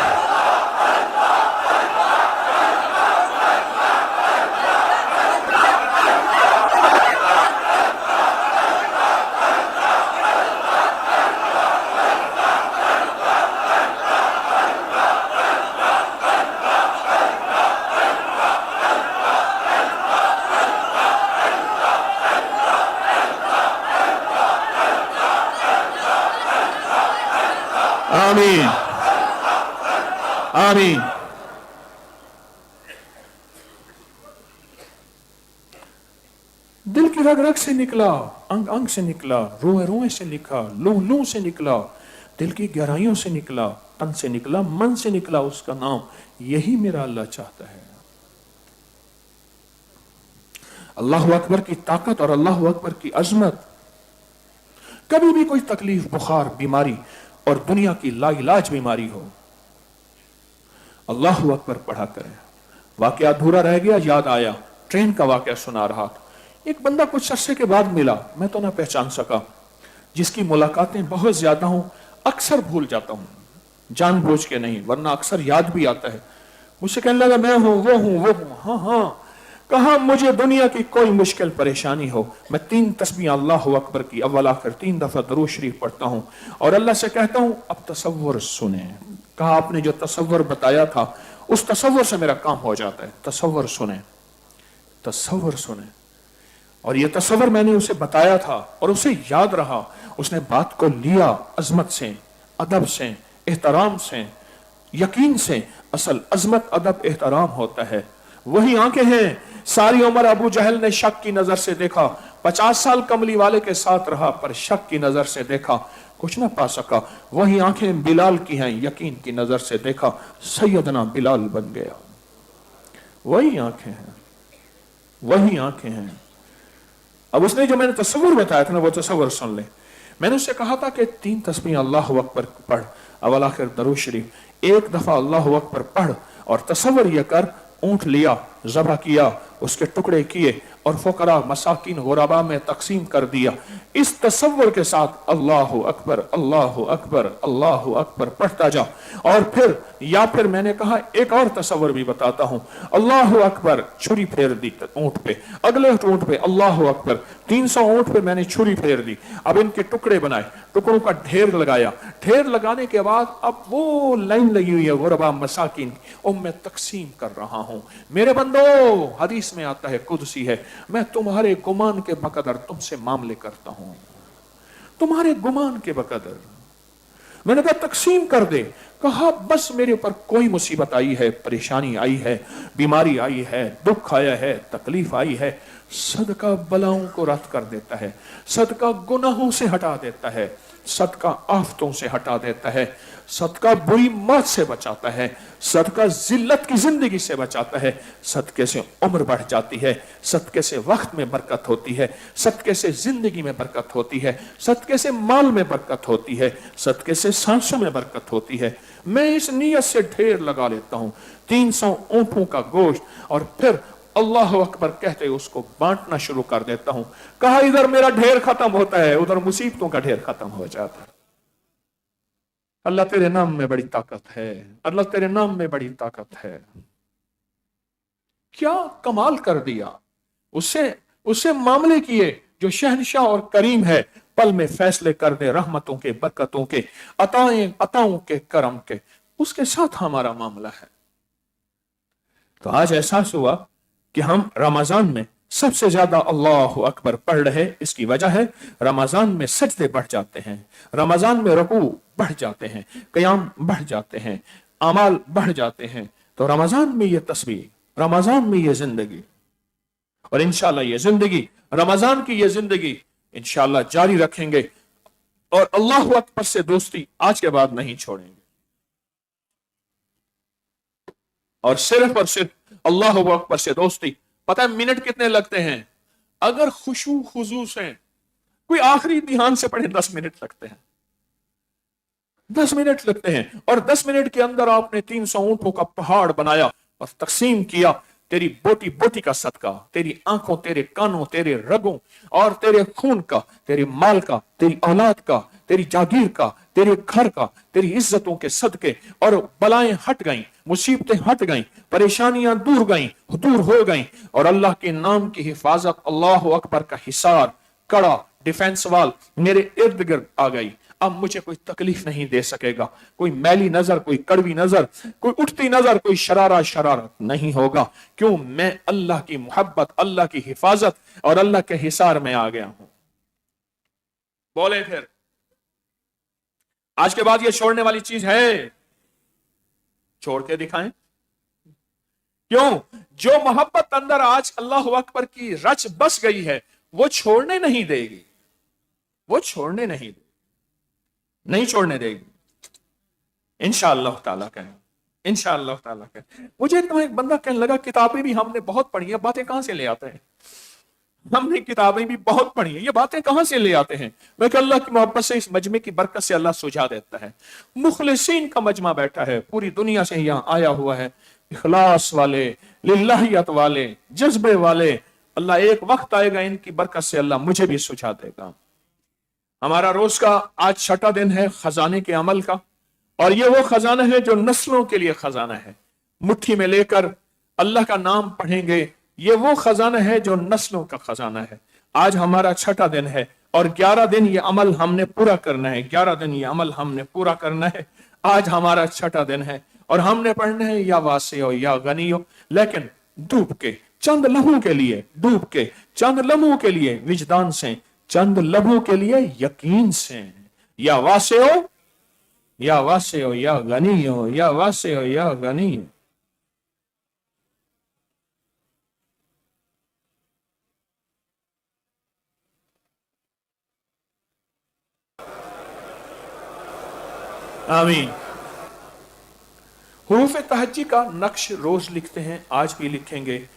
S1: आमीन आमीन। दिल की रग रग से निकला, अंग अंग से निकला, रोए रोए से लिखा, लूह लूह से निकला, दिल की गहराइयों से निकला, तन से निकला, मन से निकला उसका नाम। यही मेरा अल्लाह चाहता है। अल्लाह अकबर की ताकत और अल्लाह अकबर की अजमत। कभी भी कोई तकलीफ, बुखार, बीमारी और दुनिया की लाइलाज बीमारी हो, अल्लाह अकबर पढ़ा करें। वाकया अधूरा रह गया, याद आया, ट्रेन का वाकया सुना रहा था। एक बंदा कुछ अरसे के बाद मिला, मैं तो ना पहचान सका, जिसकी मुलाकातें बहुत ज्यादा हूं, अक्सर भूल जाता हूं, जानबूझ के नहीं, वरना अक्सर याद भी आता है। मुझसे कहने लगा मैं हूं, वो हूं, वो हूं। हाँ हाँ, कहा मुझे दुनिया की कोई मुश्किल परेशानी हो, मैं 3 तस्बीह अल्लाह अकबर की अव्वल आखिर 3 दफा दरूद शरीफ पढ़ता हूं और अल्लाह से कहता हूं अब तसव्वुर सुने। कहा आपने जो तसव्वुर बताया था, उस तसव्वुर से मेरा काम हो जाता है। तसव्वुर सुने, तसव्वुर सुने। और ये तसव्वुर मैंने उसे बताया था और उसे याद रहा। उसने बात को लिया अजमत से, अदब से, एहतराम से, यकीन से। असल अजमत, अदब, एहतराम होता है। वही आंखें हैं, सारी उम्र अबू जहल ने शक की नजर से देखा, 50 साल कमली वाले के साथ रहा पर शक की नजर से देखा, कुछ ना पा सका। वही आंखें बिलाल की हैं, यकीन की नजर से देखा, सैयदना बिलाल बन गया। वही आंखें हैं, वही आंखें हैं। अब उसने जो मैंने तस्वीर बताया था ना, वो तस्वीर सुन ले। मैंने उससे कहा था कि 3 तस्बीह अल्लाह अकबर पढ़, अव्वल आखिर दरूद शरीफ, एक दफा अल्लाह अकबर पढ़ और तस्वीर यह कर, ऊंट लिया, ज़बह किया, उसके टुकड़े किए और फुकरा, मसाकिन, गुरबा में तकसीम कर दिया। इस तसव्वुर के साथ अल्लाह अकबर अल्लाह अकबर अल्लाह अकबर पढ़ता जा। और फिर या फिर मैंने कहा एक और तसव्वुर भी बताता हूं। अल्लाह अकबर, छुरी फेर दी ऊंट पे, अगले ऊंट पे अल्लाह अकबर, 300 ऊंट पे मैंने छुरी फेर दी। अब इनके टुकड़े बनाए, टुकड़ों का ढेर लगाया। ढेर लगाने के बाद अब वो लाइन लगी हुई है गुरबा मसाकिन, और मैं तकसीम कर रहा हूं। मेरे बंदो, हदीस में आता है, कुदसी है, मैं तुम्हारे गुमान के बकदर तुमसे मामले करता हूं, तुम्हारे गुमान के बकदर। मैंने कहा तकसीम कर दे। कहा बस मेरे ऊपर कोई मुसीबत आई है, परेशानी आई है, बीमारी आई है, दुख आया है, तकलीफ आई है, सदका बलाओं को रद्द कर देता है, सदका गुनाहों से हटा देता है, सदका आफतों से हटा देता है, सदका बुरी मौत से बचाता है, सदका जिल्लत की जिंदगी से बचाता है, सदके से उम्र बढ़ जाती है, सदके से वक्त में बरकत होती है, सदके से जिंदगी में बरकत होती है, सदके से माल में बरकत होती है, सदके से सांसों में बरकत होती है। मैं इस नीयत से ढेर लगा लेता हूं, 300 ऊंटों का गोश्त, और फिर अल्लाह अकबर कहते उसको बांटना शुरू कर देता हूं। कहा इधर मेरा ढेर खत्म होता है, उधर मुसीबतों का ढेर खत्म हो जाता है। अल्लाह तेरे नाम में बड़ी ताकत है, अल्लाह तेरे नाम में बड़ी ताकत है। क्या कमाल कर दिया। उससे मामले किए जो शहनशाह और करीम है, पल में फैसले कर दे रहमतों के, बरकतों के, अताओं के, करम के, उसके साथ हमारा मामला है। तो आज एहसास हुआ कि हम रमजान में सबसे ज्यादा अल्लाह अकबर पढ़ रहे। इसकी वजह है रमजान में सजदे बढ़ जाते हैं, रमजान में रुकू बढ़ जाते हैं, कयाम बढ़ जाते हैं, अमाल बढ़ जाते हैं। तो रमजान में ये तस्बीह, रमजान में ये जिंदगी, और इंशाल्लाह ये जिंदगी, रमजान की ये जिंदगी इंशाल्लाह जारी रखेंगे और अल्लाह अकबर से दोस्ती आज के बाद नहीं छोड़ेंगे। और सिर्फ अल्लाह अकबर से दोस्ती। पता है मिनट कितने लगते हैं? अगर खुशू खुजू से कोई आखिरी ध्यान से पढ़े 10 मिनट लगते हैं, 10 मिनट लगते हैं। और 10 मिनट के अंदर आपने 300 ऊंटों का पहाड़ बनाया और तकसीम किया। तेरी बोटी बोटी का सदका, तेरी आंखों, तेरे कानों, तेरे रगों और तेरे खून का, तेरे माल का, तेरी औलाद का, तेरी जागीर का, तेरे घर का, तेरी इज्जतों के सदके, और बलाएं हट गईं, मुसीबतें हट गईं, परेशानियां दूर हो गईं, और अल्लाह के नाम की हिफाजत, अल्लाह अकबर का हिसार, कड़ा डिफेंस वाल मेरे इर्द गिर्द आ गई। अब मुझे कोई तकलीफ नहीं दे सकेगा, कोई मैली नजर, कोई कड़वी नजर, कोई उठती नजर, कोई शरारत नहीं होगा। क्यों? मैं अल्लाह की मोहब्बत, अल्लाह की हिफाजत और अल्लाह के हिसार में आ गया हूं। बोले फिर आज के बाद ये छोड़ने वाली चीज है? छोड़ के दिखाएं। क्यों? जो मोहब्बत अंदर आज अल्लाह अकबर की रच बस गई है, वो छोड़ने नहीं देगी, वो छोड़ने नहीं देगी, नहीं छोड़ने देगी। इंशाअल्लाह ताला कहें, इंशाअल्लाह ताला कहें। मुझे तो एक बंदा कहने लगा, किताबें भी हमने बहुत पढ़ी है, बातें कहां से ले आते हैं? हमने किताबें भी बहुत पढ़ी हैं, ये बातें कहां से ले आते हैं? मैं कि अल्लाह की मोहब्बत से, इस मजमे की बरकत से अल्लाह सुझा देता है। मुखलिसीन का मजमा बैठा है, पूरी दुनिया से यहां आया हुआ है, इखलास वाले, लिल्लाहियत वाले, जज्बे वाले। अल्लाह एक वक्त आएगा, इनकी बरकत से अल्लाह मुझे भी सुझा देगा। हमारा रोज का आज 6वां दिन है खजाने के अमल का, और ये वो खजाना है जो नस्लों के लिए खजाना है। मुट्ठी में लेकर अल्लाह का नाम पढ़ेंगे, ये वो खजाना है जो नस्लों का खजाना है। आज हमारा 6वां दिन है और 11 दिन ये अमल हमने पूरा करना है, 11 दिन ये अमल हमने पूरा करना है। आज हमारा 6वां दिन है और हमने पढ़ना है या वासियो या गनियो, लेकिन डूब के चंद लम्हों के लिए, डूब के चंद लम्हों के लिए विजदान से, चंद लम्हों के लिए यकीन से, या वासियो या वासियो या गनियो, या वासियो या गनियो। आमीन। हुरूफ तहज्जी का नक्श रोज लिखते हैं, आज भी लिखेंगे।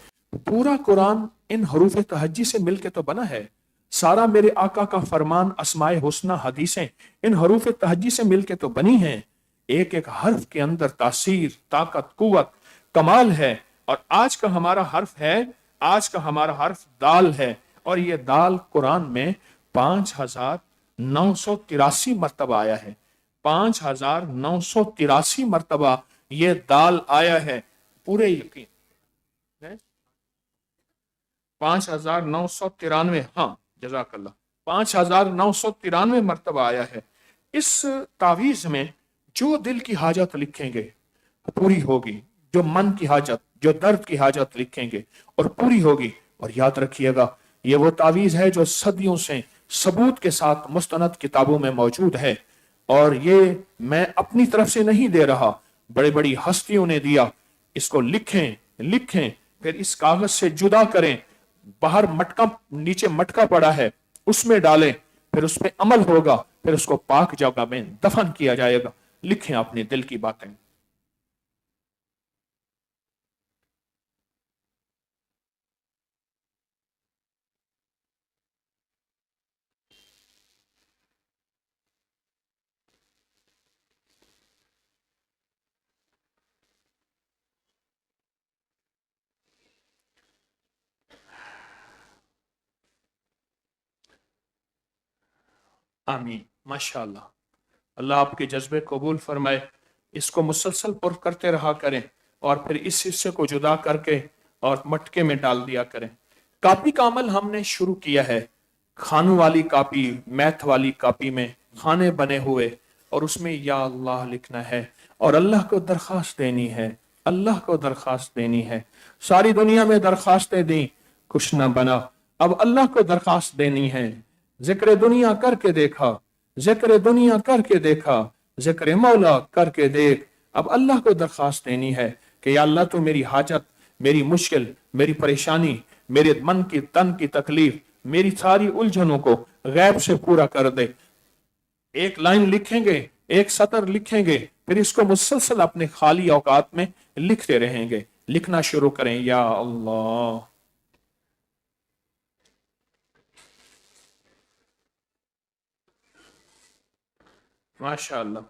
S1: पूरा कुरान इन हुरूफ तहज्जी से मिलके तो बना है। सारा मेरे आका का फरमान, अस्माए हुस्ना, हदीसें इन हुरूफ तहज्जी से मिलके तो बनी हैं। एक एक हर्फ के अंदर तासीर, ताकत, कुव्वत, कमाल है। और आज का हमारा हर्फ है, आज का हमारा हर्फ दाल है, और ये दाल कुरान में 5983 मरतबा आया है। 5983 मरतबा ये दाल आया है, पूरे यकीन है। 5993, हाँ जज़ाकल्लाह, 5993 मरतबा आया है। इस तावीज में जो दिल की हाजत लिखेंगे पूरी होगी, जो मन की हाजत, जो दर्द की हाजत लिखेंगे और पूरी होगी। और याद रखिएगा, ये वो तावीज है जो सदियों से सबूत के साथ मुस्तनद किताबों में मौजूद है, और ये मैं अपनी तरफ से नहीं दे रहा, बड़ी बड़ी हस्तियों ने दिया। इसको लिखें, फिर इस कागज से जुदा करें, बाहर मटका, नीचे मटका पड़ा है, उसमें डालें, फिर उस पर अमल होगा, फिर उसको पाक जगह में दफन किया जाएगा। लिखें अपने दिल की बातें। आमीन, माशाअल्लाह। अल्लाह आपके जज्बे कबूल फरमाए। इसको मुसलसल पुर करते रहा करें, और फिर इस हिस्से को जुदा करके और मटके में डाल दिया करें। कापी का अमल हमने शुरू किया है। खानों वाली कापी, मैथ वाली कापी में खाने बने हुए, और उसमें या अल्लाह लिखना है और अल्लाह को दरखास्त देनी है, अल्लाह को दरखास्त देनी है। सारी दुनिया में दरखास्तें दी, कुछ ना बना, अब अल्लाह को दरखास्त देनी है। जिक्र दुनिया करके देखा, जिक्र दुनिया करके देखा, जिक्र मौला करके देख। अब अल्लाह को दरखास्त देनी है कि या अल्लाह तो मेरी हाजत, मेरी मुश्किल, मेरी परेशानी, मेरे मन की तन की तकलीफ, मेरी सारी उलझनों को गैब से पूरा कर दे। एक लाइन लिखेंगे, एक सतर लिखेंगे, फिर इसको मुसलसल अपने खाली औकात में लिखते रहेंगे। लिखना शुरू करें, या अल्लाह। माशाअल्लाह।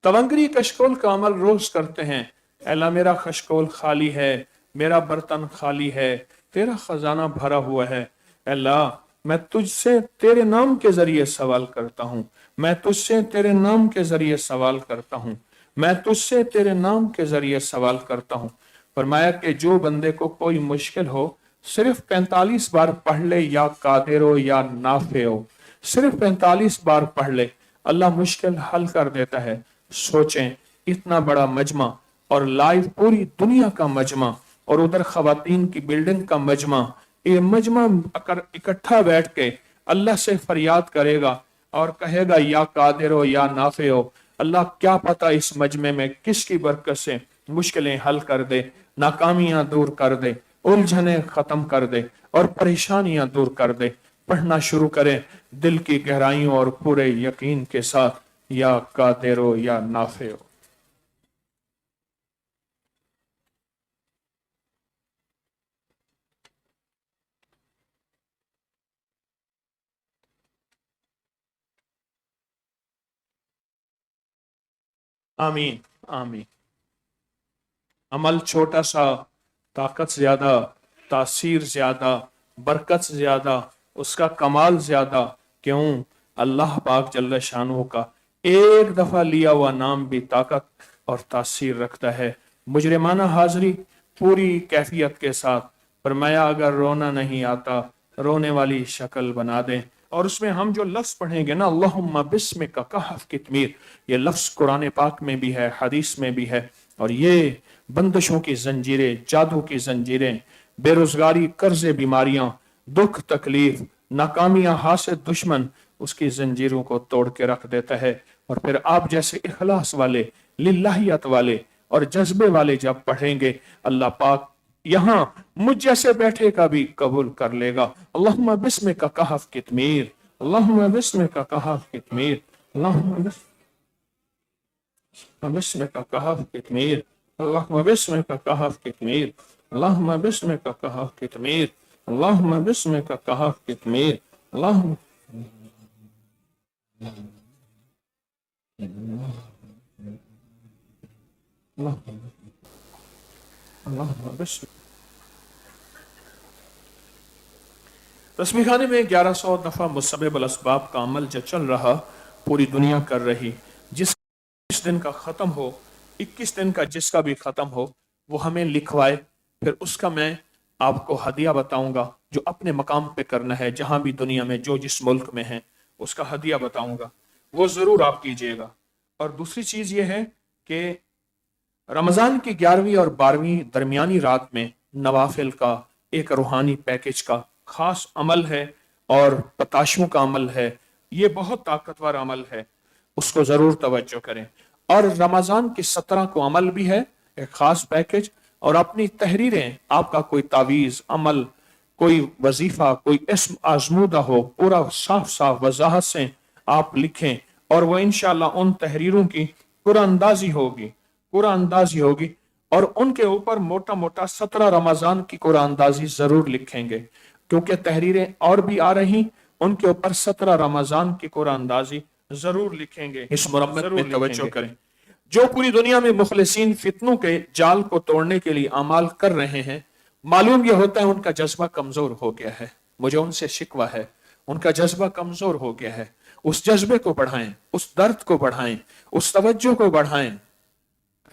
S1: तवंगरी कशकोल का अमल रोज करते हैं। अल्लाह मेरा कशकोल खाली है, मेरा बर्तन खाली है, तेरा खजाना भरा हुआ है। अल्लाह मैं तुझसे तेरे नाम के जरिए सवाल करता हूँ, मैं तुझसे तेरे नाम के जरिए सवाल करता हूँ, मैं तुझसे तेरे नाम के जरिए सवाल करता हूँ। फरमाया कि जो बंदे को कोई मुश्किल हो सिर्फ 45 बार पढ़ ले, या कादिर हो या नाफे हो, सिर्फ 45 बार पढ़ ले, अल्लाह मुश्किल हल कर देता है। सोचें, इतना बड़ा मजमा और लाइव पूरी दुनिया का मजमा और उधर खवातीन की बिल्डिंग का मजमा, ये मजमा अगर इकट्ठा बैठ के अल्लाह से फरियाद करेगा और कहेगा या कादिर हो या नाफे हो, अल्लाह क्या पता इस मजमे में किसकी बरकत से मुश्किलें हल कर दे, नाकामियां दूर कर दे, उलझने खत्म कर दे और परेशानियां दूर कर दे। पढ़ना शुरू करें दिल की गहराइयों और पूरे यकीन के साथ, या कादिर हो या नाफे हो। आमीन आमीन। अमल छोटा सा, ताकत ज्यादा, तासीर ज्यादा, बरकत ज्यादा, उसका कमाल ज्यादा। क्यों? अल्लाह पाक जल्ल शानू का एक दफा लिया हुआ नाम भी ताकत और तासीर रखता है। मुजरिमाना हाजिरी पूरी कैफियत के साथ। फरमाया अगर रोना नहीं आता, रोने वाली शक्ल बना दें। और उसमें हम जो लफ्ज पढ़ेंगे ना, अल्लाहुम्मा बिस्मिका कहफ कितमीर, ये लफ्ज कुरान पाक में भी है, हदीस में भी है। और ये बंदिशों की जंजीरें, जादू की जंजीरें, बेरोजगारी, कर्जे, बीमारियां, दुख, तकलीफ, नाकामियां, हासिद, दुश्मन, उसकी जंजीरों को तोड़ के रख देता है। और फिर आप जैसे इखलास वाले, लिल्लाहियत वाले और जज्बे वाले जब पढ़ेंगे, अल्लाह पाक यहां मुझ जैसे बैठे का भी कबूल कर लेगा। अल्लाहुम्मा बिस्मिका कहफ कितमीर, अल्लाहुम्मा बिस्मिका कहफ कितमीर, अल्लाहुम्मा बिस्मिका कहफ कितमीर, अल्लाहुम्मा बिस्मिका कहफ कितमीर, अल्लाहुम्मा बिस्मिका कहफ कितमीर, अल्लाहुम्मा बिस्मिका कहफ कितमीर, अल्लाहुम्मा तस्बीह खाने में 1100 दफा मुसब्बिब असबाब का अमल जो चल रहा, पूरी दुनिया कर रही। जिस दिन का खत्म हो, 21 दिन का जिसका भी खत्म हो, वो हमें लिखवाए, फिर उसका मैं आपको हदिया बताऊंगा जो अपने मकाम पे करना है। जहां भी दुनिया में जो जिस मुल्क में है, उसका हदिया बताऊंगा, वो जरूर आप कीजिएगा। और दूसरी चीज ये है कि रमजान की 11वीं और 12वीं दरमियानी रात में नवाफिल का एक रूहानी पैकेज का खास अमल है और पताशों का अमल है। ये बहुत ताकतवर अमल है, उसको जरूर तवज्जो करें। और रमजान की 17 को अमल भी है, एक खास पैकेज। और अपनी तहरीरें, आपका कोई तावीज, अमल, कोई वजीफा, कोई इस्म आजमूदा हो, पूरा साफ साफ वजाहत से आप लिखें। और वह इंशाअल्लाह उन तहरीरों की कुरानंदाजी होगी, कुरानंदाजी होगी। और उनके ऊपर मोटा मोटा 17 रमजान की कुरानंदाजी जरूर लिखेंगे, क्योंकि तहरीरें और भी आ रही, उनके ऊपर 17 रमजान की कुरानंदाजी जरूर लिखेंगे। इस मुरम्मत में तवज्जो करें। जो पूरी दुनिया में मुखलिसीन फितनों के जाल को तोड़ने के लिए अमाल कर रहे हैं, मालूम यह होता है उनका जज्बा कमजोर हो गया है। मुझे उनसे शिकवा है, उनका जज्बा कमजोर हो गया है। उस जज्बे को बढ़ाएं, उस दर्द को बढ़ाएं, उस तवज्जो को बढ़ाएं।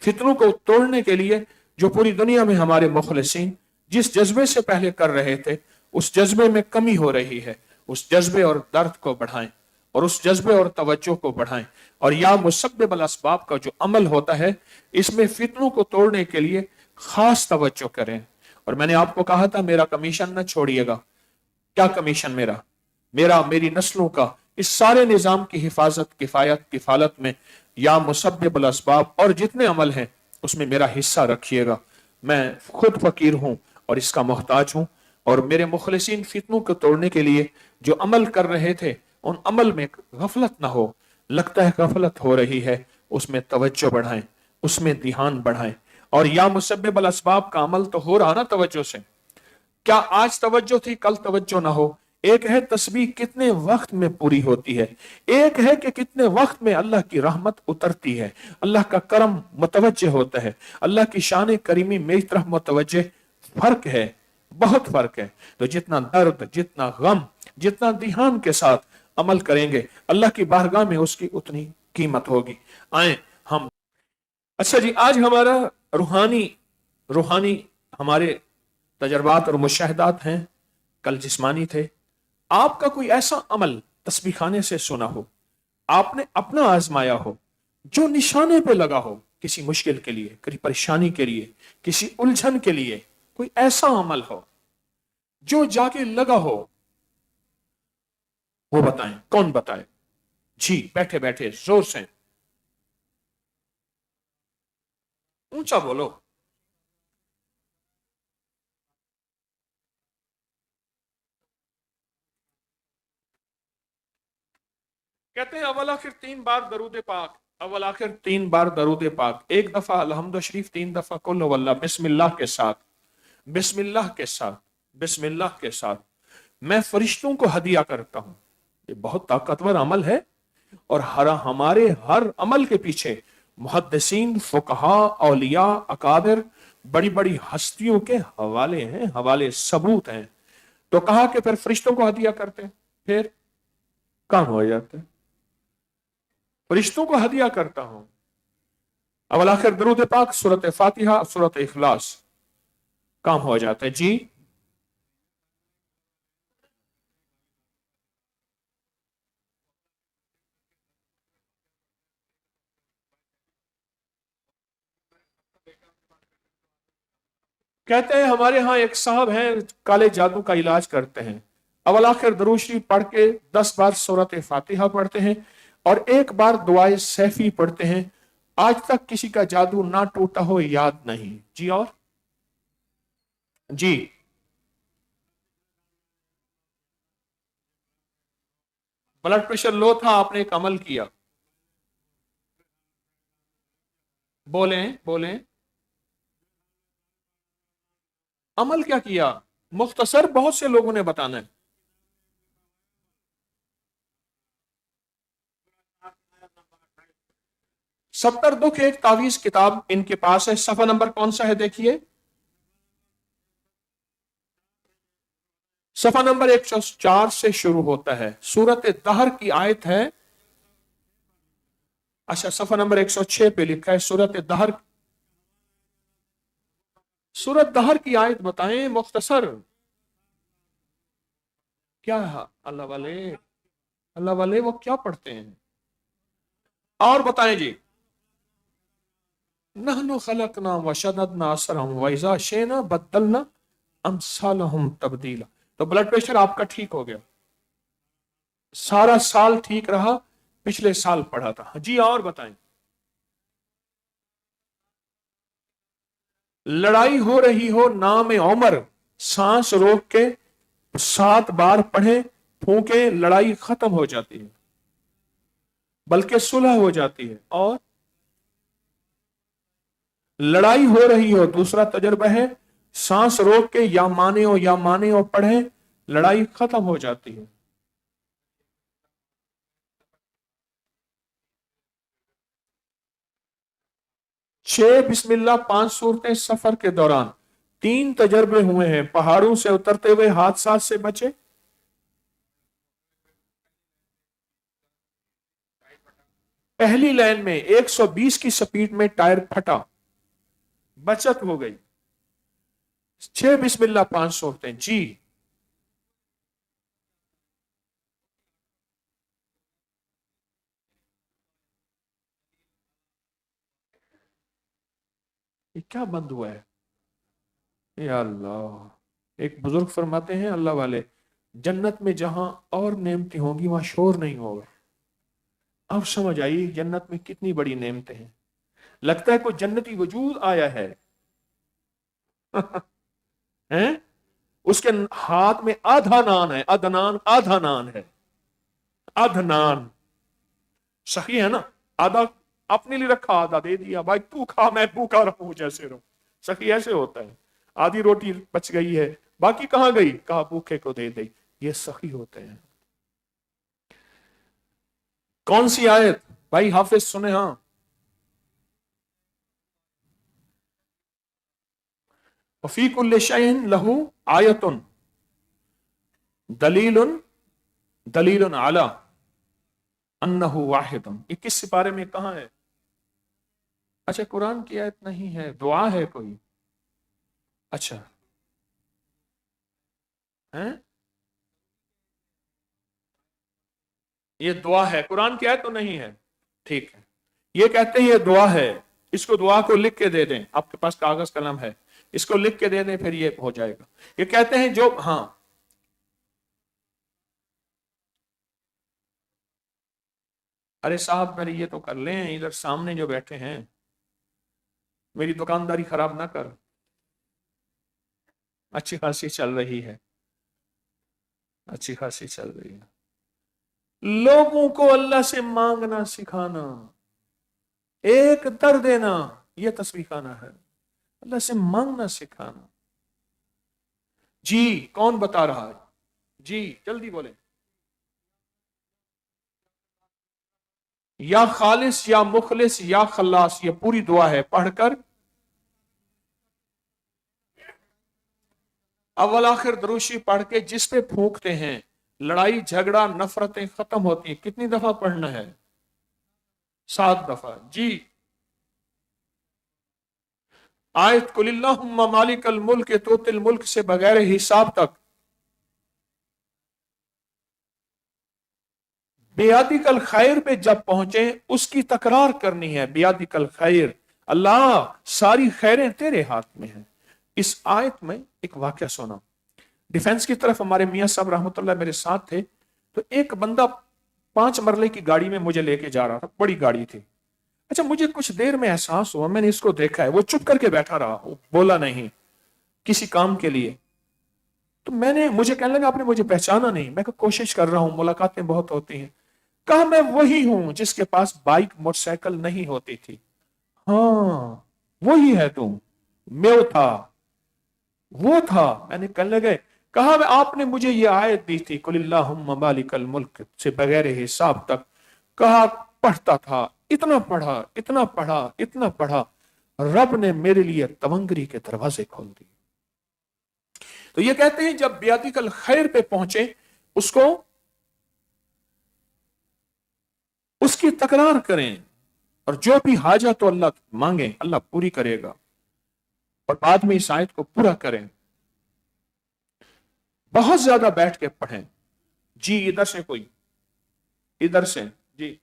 S1: फितनों को तोड़ने के लिए जो पूरी दुनिया में हमारे मुखलिसीन जिस जज्बे से पहले कर रहे थे, उस जज्बे में कमी हो रही है। उस जज्बे और दर्द को बढ़ाएं और उस जज्बे और तवज्जो को बढ़ाएं। और या मुसब्बिब अल असबाब का जो अमल होता है, इसमें फितनों को तोड़ने के लिए खास तवज्जो करें। और मैंने आपको कहा था मेरा कमीशन न छोड़िएगा। क्या कमीशन मेरा? मेरी नस्लों का इस सारे निजाम की हिफाजत, किफायत, किफालत में या मुसब्बिब अल असबाब और जितने अमल हैं उसमें मेरा हिस्सा रखिएगा। मैं खुद फकीर हूं और इसका मोहताज हूं। और मेरे मुखलिसीन फितनों को तोड़ने के लिए जो अमल कर रहे थे, उन अमल में गफलत ना हो। लगता है गफलत हो रही है, اس میں توجہ بڑھائیں، اس میں دھیان بڑھائیں. اور یا مسبب الاسباب کا عمل تو ہو رہا نا توجہ سے. کیا آج توجہ تھی کل توجہ نہ ہو؟ ایک ہے تسبیح کتنے وقت میں پوری ہوتی ہے، ایک ہے کہ کتنے وقت میں اللہ کی رحمت اترتی ہے، اللہ کا کرم متوجہ ہوتا ہے، اللہ کی شان کریمی میری طرف متوجہ. فرق ہے، بہت فرق ہے. تو جتنا درد، جتنا غم، جتنا دھیان کے ساتھ عمل کریں گے اللہ کی بارگاہ میں اس کی اتنی قیمت ہوگی. آئیں ہم. اچھا جی، آج ہمارا روحانی ہمارے تجربات اور مشاہدات ہیں، کل جسمانی تھے. آپ کا کوئی ایسا عمل تسبیح خانے سے سنا ہو، آپ نے اپنا آزمایا ہو، جو نشانے پہ لگا ہو، کسی مشکل کے لیے، کسی پریشانی کے لیے، کسی الجھن کے لیے، کوئی ایسا عمل ہو جو جا کے لگا ہو، وہ بتائیں. کون بتائے؟ جی بیٹھے بیٹھے زور سے اونچا بولو. کہتے ہیں اول آخر 3 بار درود پاک، اول آخر 3 بار درود پاک، ایک دفعہ الحمد شریف، 3 دفعہ قل هو اللہ، بسم اللہ کے ساتھ، بسم اللہ کے ساتھ، بسم اللہ کے ساتھ میں فرشتوں کو ہدیہ کرتا ہوں. یہ بہت طاقتور عمل ہے، اور ہمارے ہر عمل کے پیچھے محدثین، فقہا، اولیاء، اکابر، بڑی بڑی ہستیوں کے حوالے ہیں، حوالے ثبوت ہیں. تو کہا کہ پھر فرشتوں کو ہدیہ کرتے ہیں، پھر کام ہو جاتا ہے. فرشتوں کو ہدیہ کرتا ہوں. اول آخر درود پاک، سورت فاتحہ، سورت اخلاص، کام ہو جاتا ہے. جی کہتے ہیں ہمارے ہاں ایک صاحب ہیں، کالے جادو کا علاج کرتے ہیں. اول آخر درود شریف پڑھ کے 10 بار سورت فاتحہ پڑھتے ہیں، اور ایک بار دعائے سیفی پڑھتے ہیں. آج تک کسی کا جادو نہ ٹوٹا ہو یاد نہیں. جی اور جی بلڈ پریشر لو تھا، آپ نے ایک عمل کیا. بولیں بولیں، عمل کیا کیا؟ مختصر، بہت سے لوگوں نے بتانا ہے. 70 دکھ ایک تعویذ کتاب ان کے پاس ہے. صفحہ نمبر کون سا ہے دیکھیے؟ صفحہ نمبر 104 سے شروع ہوتا ہے. سورت دہر کی آیت ہے. اچھا، صفحہ نمبر 106 پہ لکھا ہے سورت دہر. سورت دہر کی آیت بتائیں مختصر. کیا ہے؟ اللہ والے، اللہ والے وہ کیا پڑھتے ہیں؟ اور بتائیں جی. نحن خلقنا وشددنا اسرهم واذا شئنا بدلنا امثالهم تبدیلا. تو بلڈ پریشر آپ کا ٹھیک ہو گیا، سارا سال ٹھیک رہا، پچھلے سال پڑھا تھا. جی اور بتائیں. لڑائی ہو رہی ہو، نام عمر، سانس روک کے 7 بار پڑھیں، پھونکے، لڑائی ختم ہو جاتی ہے، بلکہ صلح ہو جاتی ہے. اور لڑائی ہو رہی ہو، دوسرا تجربہ ہے، سانس روک کے یا مانے ہو یا مانے ہو پڑھیں، لڑائی ختم ہو جاتی ہے. 6 بسم اللہ، 5 صورتیں سفر کے دوران. 3 تجربے ہوئے ہیں. پہاڑوں سے اترتے ہوئے حادثات سے بچے. پہلی لائن میں 120 کی سپیڈ میں ٹائر پھٹا، بچت ہو گئی. 6 بسم اللہ، 5 صورتیں. جی یہ کیا بند ہوا ہے؟ یا اللہ. ایک بزرگ فرماتے ہیں اللہ والے، جنت میں جہاں اور نعمتیں ہوں گی وہاں شور نہیں ہوگا. اب سمجھ آئی جنت میں کتنی بڑی نعمتیں ہیں. لگتا ہے کوئی جنتی وجود آیا ہے. ہیں؟ اس کے ہاتھ میں آدھا نان ہے، ادنان، آدھا نان ہے. ادنان صحیح ہے نا؟ آدھا अपने लिए रखा, आधा दे दिया, भाई तू खा मैं भूखा रहूं जैसे रहूं। सखी ऐसे होता है, आधी रोटी बच गई है, बाकी कहां गई, कहा भूखे को दे दी। ये सखी होते हैं। कौन सी आयत भाई, हाफिज सुने, हाँ। वफी कुल्लि शैइन लहू आयतुन दलीलुन दलीलुन अला अन्नहु वाहिदुन। 21 सिपारे में कहां है? अच्छा, कुरान की आयत नहीं है, दुआ है कोई? अच्छा है, ये दुआ है, कुरान की आयत तो नहीं है। ठीक है, ये कहते हैं ये दुआ है, इसको दुआ को लिख के दे दें, आपके पास कागज कलम है, इसको लिख के दे दें, फिर ये हो जाएगा। ये कहते हैं जो, हाँ अरे साहब मेरी ये तो कर लें, इधर सामने जो बैठे हैं, मेरी दुकानदारी खराब ना कर। अच्छी खासी चल रही है, अच्छी खासी चल रही है। लोगों को अल्लाह से मांगना सिखाना, एक दर देना, यह तस्बीह खाना है। अल्लाह से मांगना सिखाना। जी कौन बता रहा है? जी जल्दी बोले। या खालिस या मुखलिस या खल्लास, ये पूरी दुआ है, पढ़कर अव्वल आखिर दरूशी पढ़ के जिस पे फूंकते हैं, लड़ाई झगड़ा नफरतें खत्म होती हैं। कितनी दफा पढ़ना है? 7 दफा। जी आयत कुलिल्लाहुम्मा मालिकल मुल्क तूतिल मुल्क से बगैर हिसाब तक, बियादिकल खैर पे जब पहुंचे उसकी तकरार करनी है। बियादिकल खैर, अल्लाह सारी खैरें तेरे हाथ में हैं। इस आयत में एक वाकया सुना। डिफेंस की तरफ हमारे मियां साहब रहमतुल्लाह मेरे साथ थे, तो एक बंदा 5 मरले की गाड़ी में मुझे लेके जा रहा था, बड़ी गाड़ी थी। अच्छा, मुझे कुछ देर में एहसास हुआ, मैंने इसको देखा है, वो चुप करके बैठा रहा, वो बोला नहीं, किसी काम के लिए। तो मुझे कहने लगा आपने मुझे पहचाना नहीं। मैं कोशिश कर रहा हूं, मुलाकातें बहुत होती हैं। कहा मैं वही हूं जिसके पास बाइक मोटरसाइकिल नहीं होती थी। हाँ वही है तुम। मैं था, वो था। मैंने कहने लगे, कहा आपने मुझे ये आयत दी थी कुलिल्लाहुम्मा मालिकल मुल्क से बगैर हिसाब तक। कहा पढ़ता था, इतना पढ़ा इतना पढ़ा इतना पढ़ा, रब ने मेरे लिए तवंगरी के दरवाजे खोल दिए। तो ये कहते हैं जब बियादिकल खैर पे पहुंचे, उसको उसकी तकरार करें, और जो भी हाजा तो अल्लाह मांगे, अल्लाह पूरी करेगा। और बाद में इस आयत को पूरा करें, बहुत ज्यादा बैठ के पढ़ें। जी इधर से कोई, इधर से जी।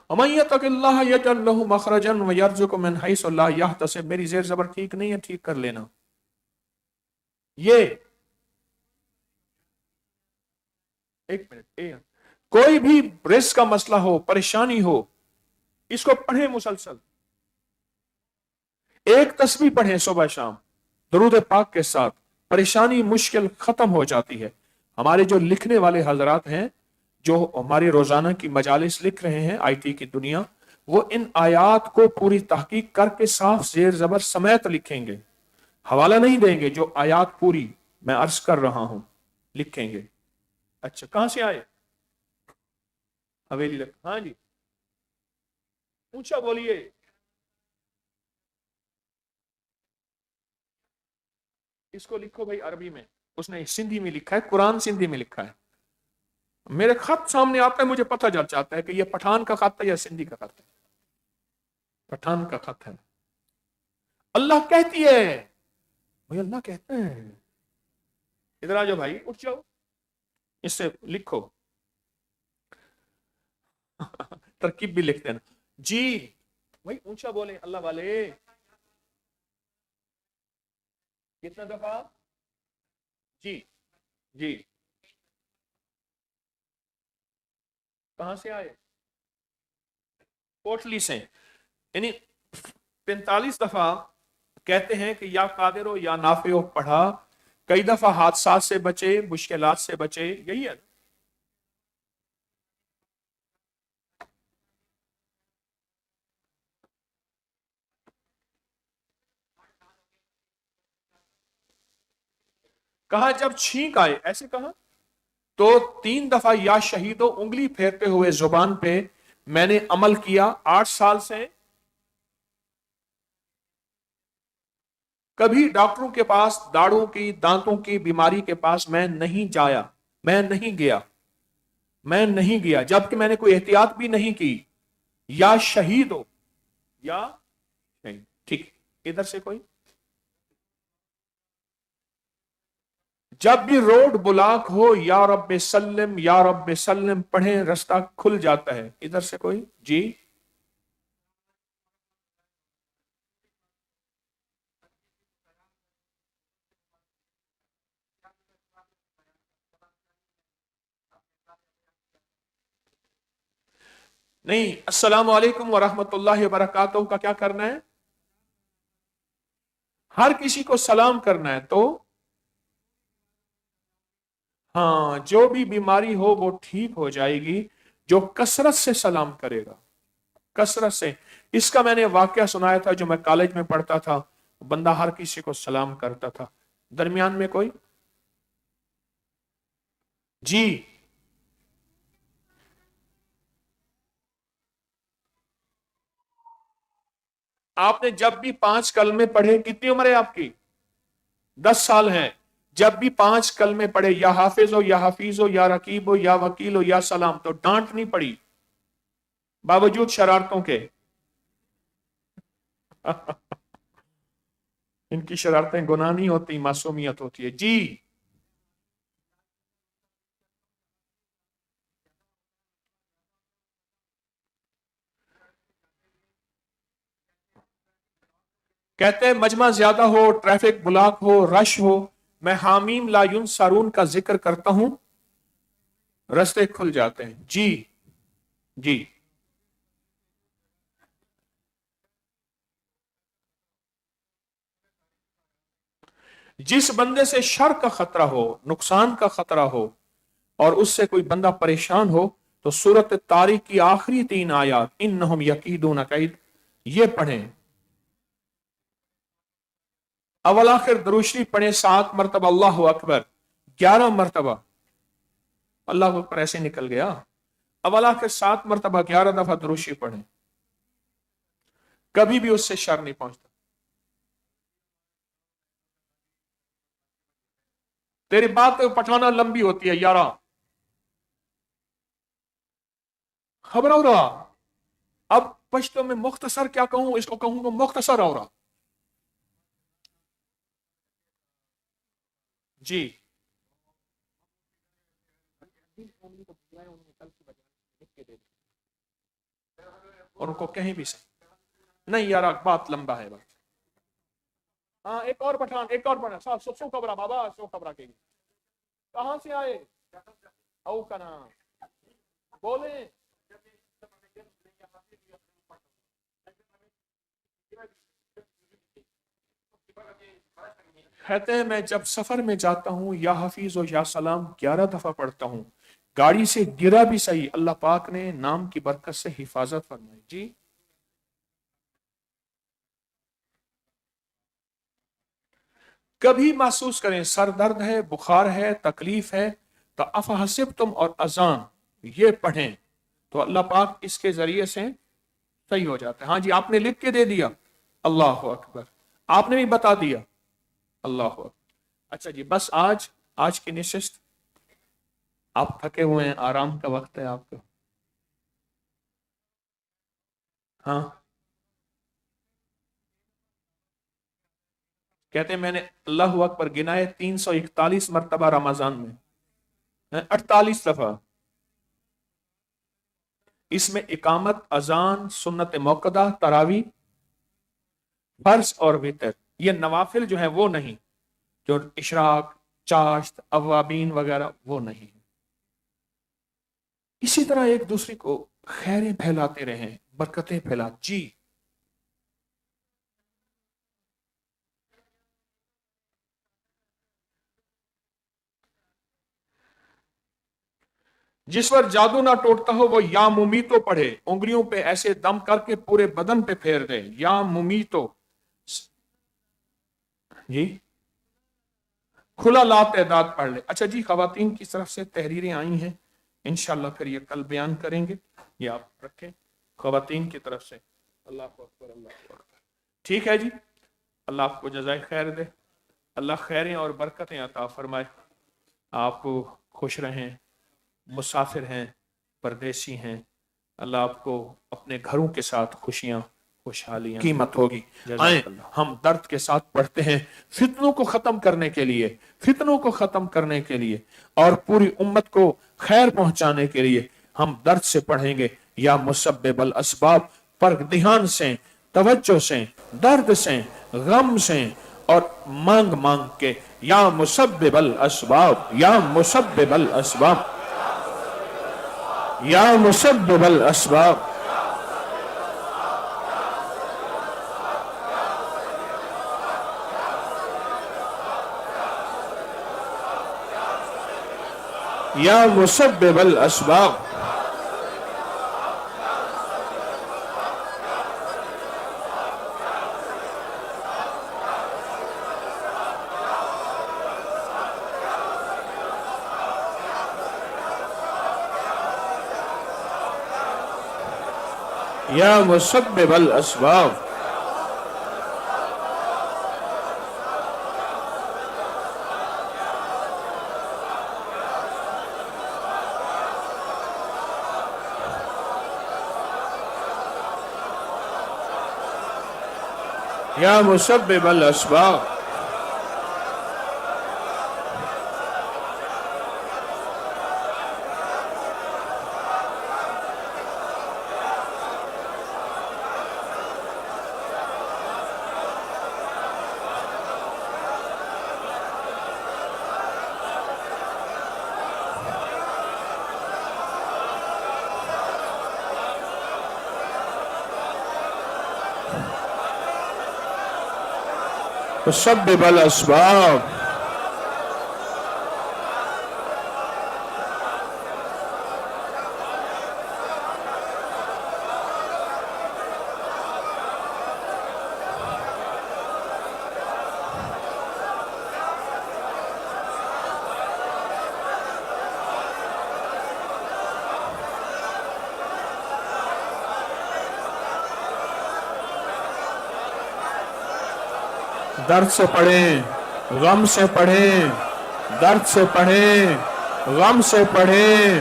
S1: मेरी जेर जबर ठीक नहीं है, ठीक कर लेना। ये एक मिनट, कोई भी रिस्क का मसला हो, परेशानी हो, इसको पढ़े मुसलसल। एक तस्बीह पढ़े सुबह शाम दरूद पाक के साथ, परेशानी मुश्किल खत्म हो जाती है। हमारे जो लिखने वाले हजरात हैं, जो हमारे रोजाना की मजालिस लिख रहे हैं, आईटी की दुनिया, वो इन आयात को पूरी तहकीक करके साफ जेर जबर समेत लिखेंगे, हवाला नहीं देंगे। जो आयात पूरी मैं अर्ज कर रहा हूं लिखेंगे। अच्छा कहां से आए? हवेली लग, हाँ जी, ऊंचा बोलिए। इसको लिखो भाई अरबी में, उसने सिंधी में लिखा है, कुरान सिंधी में लिखा है। मेरे खत सामने आता है, मुझे पता चल जाता है कि यह पठान का खत है या सिंधी का खत है। पठान का खत है। अल्लाह कहती है, भाई अल्लाह कहते हैं, इधर आ जाओ भाई, उठ जाओ, इससे लिखो। तरकीब भी लिख देना। जी भाई ऊंचा बोले अल्लाह वाले। कितना दफा? जी जी। कहां से आए? कोटली से। यानी 45 दफा कहते हैं कि या कादिर हो या नाफे हो पढ़ा। कई दफा हादसा से बचे, मुश्किलात से बचे, यही है। کہا جب چھینک آئے، ایسے کہا تو 3 دفعہ یا شہیدو انگلی پھیرتے ہوئے زبان پہ میں نے عمل کیا 8 سال سے. کبھی ڈاکٹروں کے پاس داڑھوں کی دانتوں کی بیماری کے پاس میں نہیں جایا، میں نہیں گیا، میں نہیں گیا، جبکہ میں نے کوئی احتیاط بھی نہیں کی. یا شہید ہو یا شہید. ٹھیک، ادھر سے کوئی جب بھی روڈ بلاک ہو یا رب سلم یا رب سلم پڑھیں رستہ کھل جاتا ہے. ادھر سے کوئی جی. نہیں، السلام علیکم ورحمۃ اللہ وبرکاتہ کا کیا کرنا ہے؟ ہر کسی کو سلام کرنا ہے. تو ہاں، جو بھی بیماری ہو وہ ٹھیک ہو جائے گی جو کثرت سے سلام کرے گا، کثرت سے. اس کا میں نے واقعہ سنایا تھا جو میں کالج میں پڑھتا تھا. بندہ ہر کسی کو سلام کرتا تھا. درمیان میں کوئی جی. آپ نے جب بھی 5 کلمے پڑھے، کتنی عمر ہے آپ کی؟ 10 سال ہے. جب بھی 5 کلمے پڑھے، یا حافظ ہو یا حفیظ ہو یا رقیب ہو یا وکیل ہو یا سلام، تو ڈانٹ نہیں پڑی باوجود شرارتوں کے. ان کی شرارتیں گناہ نہیں ہوتی، معصومیت ہوتی ہے. جی. کہتے ہیں مجمع زیادہ ہو، ٹریفک بلاک ہو، رش ہو، میں حامیم لا ینصرون کا ذکر کرتا ہوں، رستے کھل جاتے ہیں. جی. جی. جس بندے سے شر کا خطرہ ہو، نقصان کا خطرہ ہو، اور اس سے کوئی بندہ پریشان ہو، تو سورت طارق کی آخری 3 آیات انہم یکیدون کید یہ پڑھیں. اول آخر دروشری پڑھیں 7 مرتبہ اللہ اکبر، 11 مرتبہ اللہ اکبر ایسے نکل گیا. اول آخر 7 مرتبہ 11 دفعہ دروشری پڑھیں، کبھی بھی اس سے شر نہیں پہنچتا. تیری بات پٹھانا لمبی ہوتی ہے یارا، خبر ہو رہا. اب پشتو میں مختصر کیا کہوں، اس کو کہوں گا مختصر ہو رہا. جی. اور ان کو کہیں بھی سے نہیں یار، بات لمبا ہے بات. ہاں، ایک اور پٹھان، ایک اور پٹھان. سو خبرہ بابا، سو خبرہ کے کہاں سے آئے؟ او کا نام بولیں. کہتے ہیں میں جب سفر میں جاتا ہوں یا حفیظ و یا سلام 11 دفعہ پڑھتا ہوں، گاڑی سے گرا بھی صحیح، اللہ پاک نے نام کی برکت سے حفاظت فرمائی. جی. کبھی محسوس کریں سر درد ہے، بخار ہے، تکلیف ہے، تو افحسبتم اور اذان یہ پڑھیں تو اللہ پاک اس کے ذریعے سے صحیح ہو جاتا ہے. ہاں جی، آپ نے لکھ کے دے دیا، اللہ اکبر. آپ نے بھی بتا دیا، اللہ اکبر. اچھا جی، بس آج کی نشست، آپ تھکے ہوئے ہیں، آرام کا وقت ہے آپ کا. ہاں. کہتے ہیں میں نے اللہ اکبر گنائے 341 مرتبہ رمضان میں، 48 دفعہ. اس میں اقامت، اذان، سنت موقدہ، تراوی، فرض اور وتر. یہ نوافل جو ہیں وہ نہیں، جو اشراق، چاشت، اوابین وغیرہ وہ نہیں. اسی طرح ایک دوسرے کو خیریں پھیلاتے رہیں، برکتیں پھیلا. جی. جس پر جادو نہ ٹوٹتا ہو وہ یا ممیتو پڑھے، انگلیوں پہ ایسے دم کر کے پورے بدن پہ پھیر دے. یا ممیتو. جی. کھلا لا تعداد پڑھ لے. اچھا جی، خواتین کی طرف سے تحریریں آئی ہیں، انشاءاللہ پھر یہ کل بیان کریں گے. یہ آپ رکھیں خواتین کی طرف سے. اللہ اکبر، اللہ اکبر. ٹھیک ہے جی، اللہ آپ کو جزائے خیر دے، اللہ خیریں اور برکتیں عطا فرمائے. آپ خوش رہیں، مسافر ہیں، پردیسی ہیں، اللہ آپ کو اپنے گھروں کے ساتھ خوشیاں خوشحالیاں قیمت ہوگی. آئیں ہم درد کے ساتھ پڑھتے ہیں فتنوں کو ختم کرنے کے لیے، فتنوں کو ختم کرنے کے لیے اور پوری امت کو خیر پہنچانے کے لیے ہم درد سے پڑھیں گے. یا مسبب الاسباب پر دھیان سے، توجہ سے، درد سے، غم سے اور مانگ مانگ کے، یا مسبب الاسباب، یا مسبب الاسباب، یا مسبب الاسباب. یا مسبب الاسباب. یا مسبب الاسباب. یا مسبب الاسباب. مسبب الاسباب. درد سے پڑھیں، غم سے پڑھیں، درد سے پڑھیں، غم سے پڑھیں.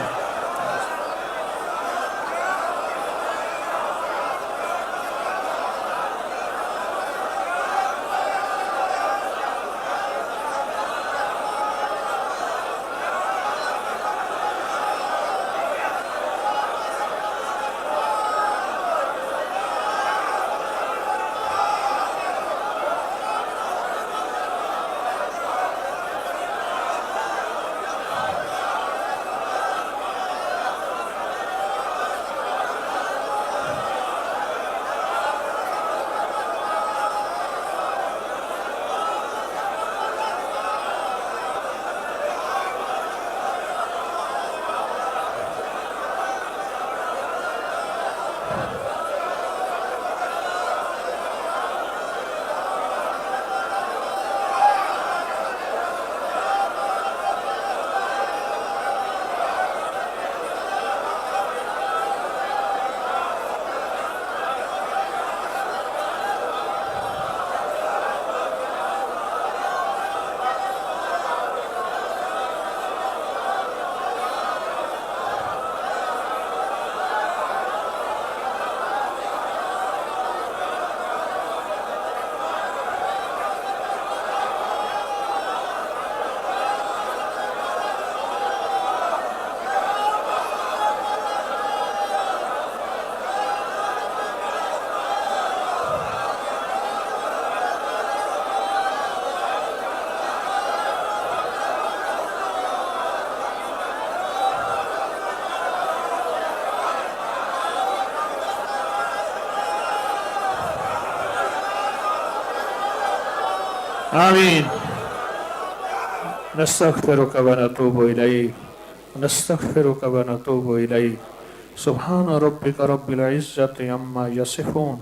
S1: آمین. نستغفرك ونتوب إليك، نستغفرك ونتوب إليك. سبحان ربك رب العزة عما يصفون،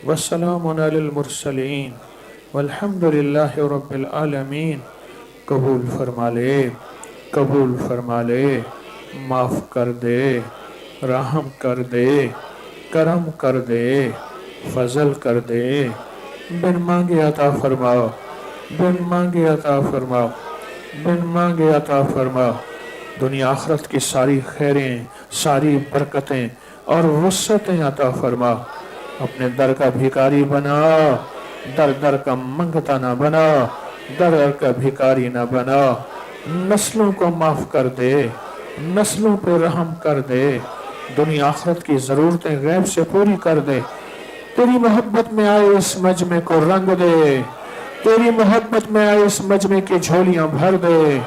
S1: والسلام على المرسلين، والحمد لله رب العالمين. कबूल फरमा ले, कबूल फरमा ले, माफ कर दे, रहम कर दे, करम कर दे, फजल कर दे, बिन मांगे अता फरमाओ, बिन मांगे अता फरमाओ, बिन मांगे अता फरमाओ। दुनिया आखरत की सारी खैरें, सारी बरकतें और वसअतें अता फरमा। अपने दर का भिखारी बना, दर दर का मंगता ना बना, दर दर का भिखारी ना बना। नस्लों को माफ कर दे, नस्लों पे रहम कर दे, दुनिया आखरत की जरूरतें गैब से पूरी कर दे। तेरी मोहब्बत में आए इस मजमे को रंग दे, तेरी मोहब्बत में आए इस मजमे की झोलियां भर दे,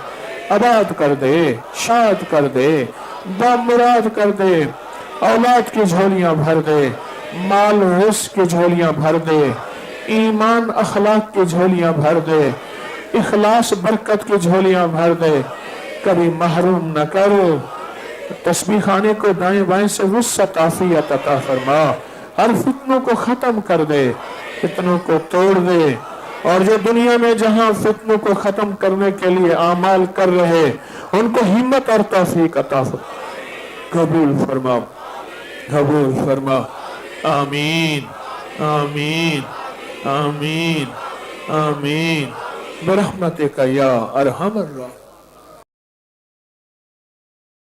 S1: आबाद कर दे, शाद कर दे, बामुराद कर दे, औलाद की झोलियां भर दे, माल रिस्क की झोलियां भर दे, ईमान अखलाक की झोलियां भर दे, इखलास बरकत की झोलियां भर दे। कभी महरूम न करो, तस्बीह खाने को दाएं बाएं से वुस्अत आफियत अता फरमा। हर फितनों को खत्म कर दे, फितनों को तोड़ दे, और जो दुनिया में जहां फितनों को खत्म करने के लिए आमाल कर रहे उनको हिम्मत और तौफीक अता कबूल फरमा, कबूल फरमा। आमीन, आमीन, आमीन, आमीन, बरहमतिका या अरहमर राहिमीन।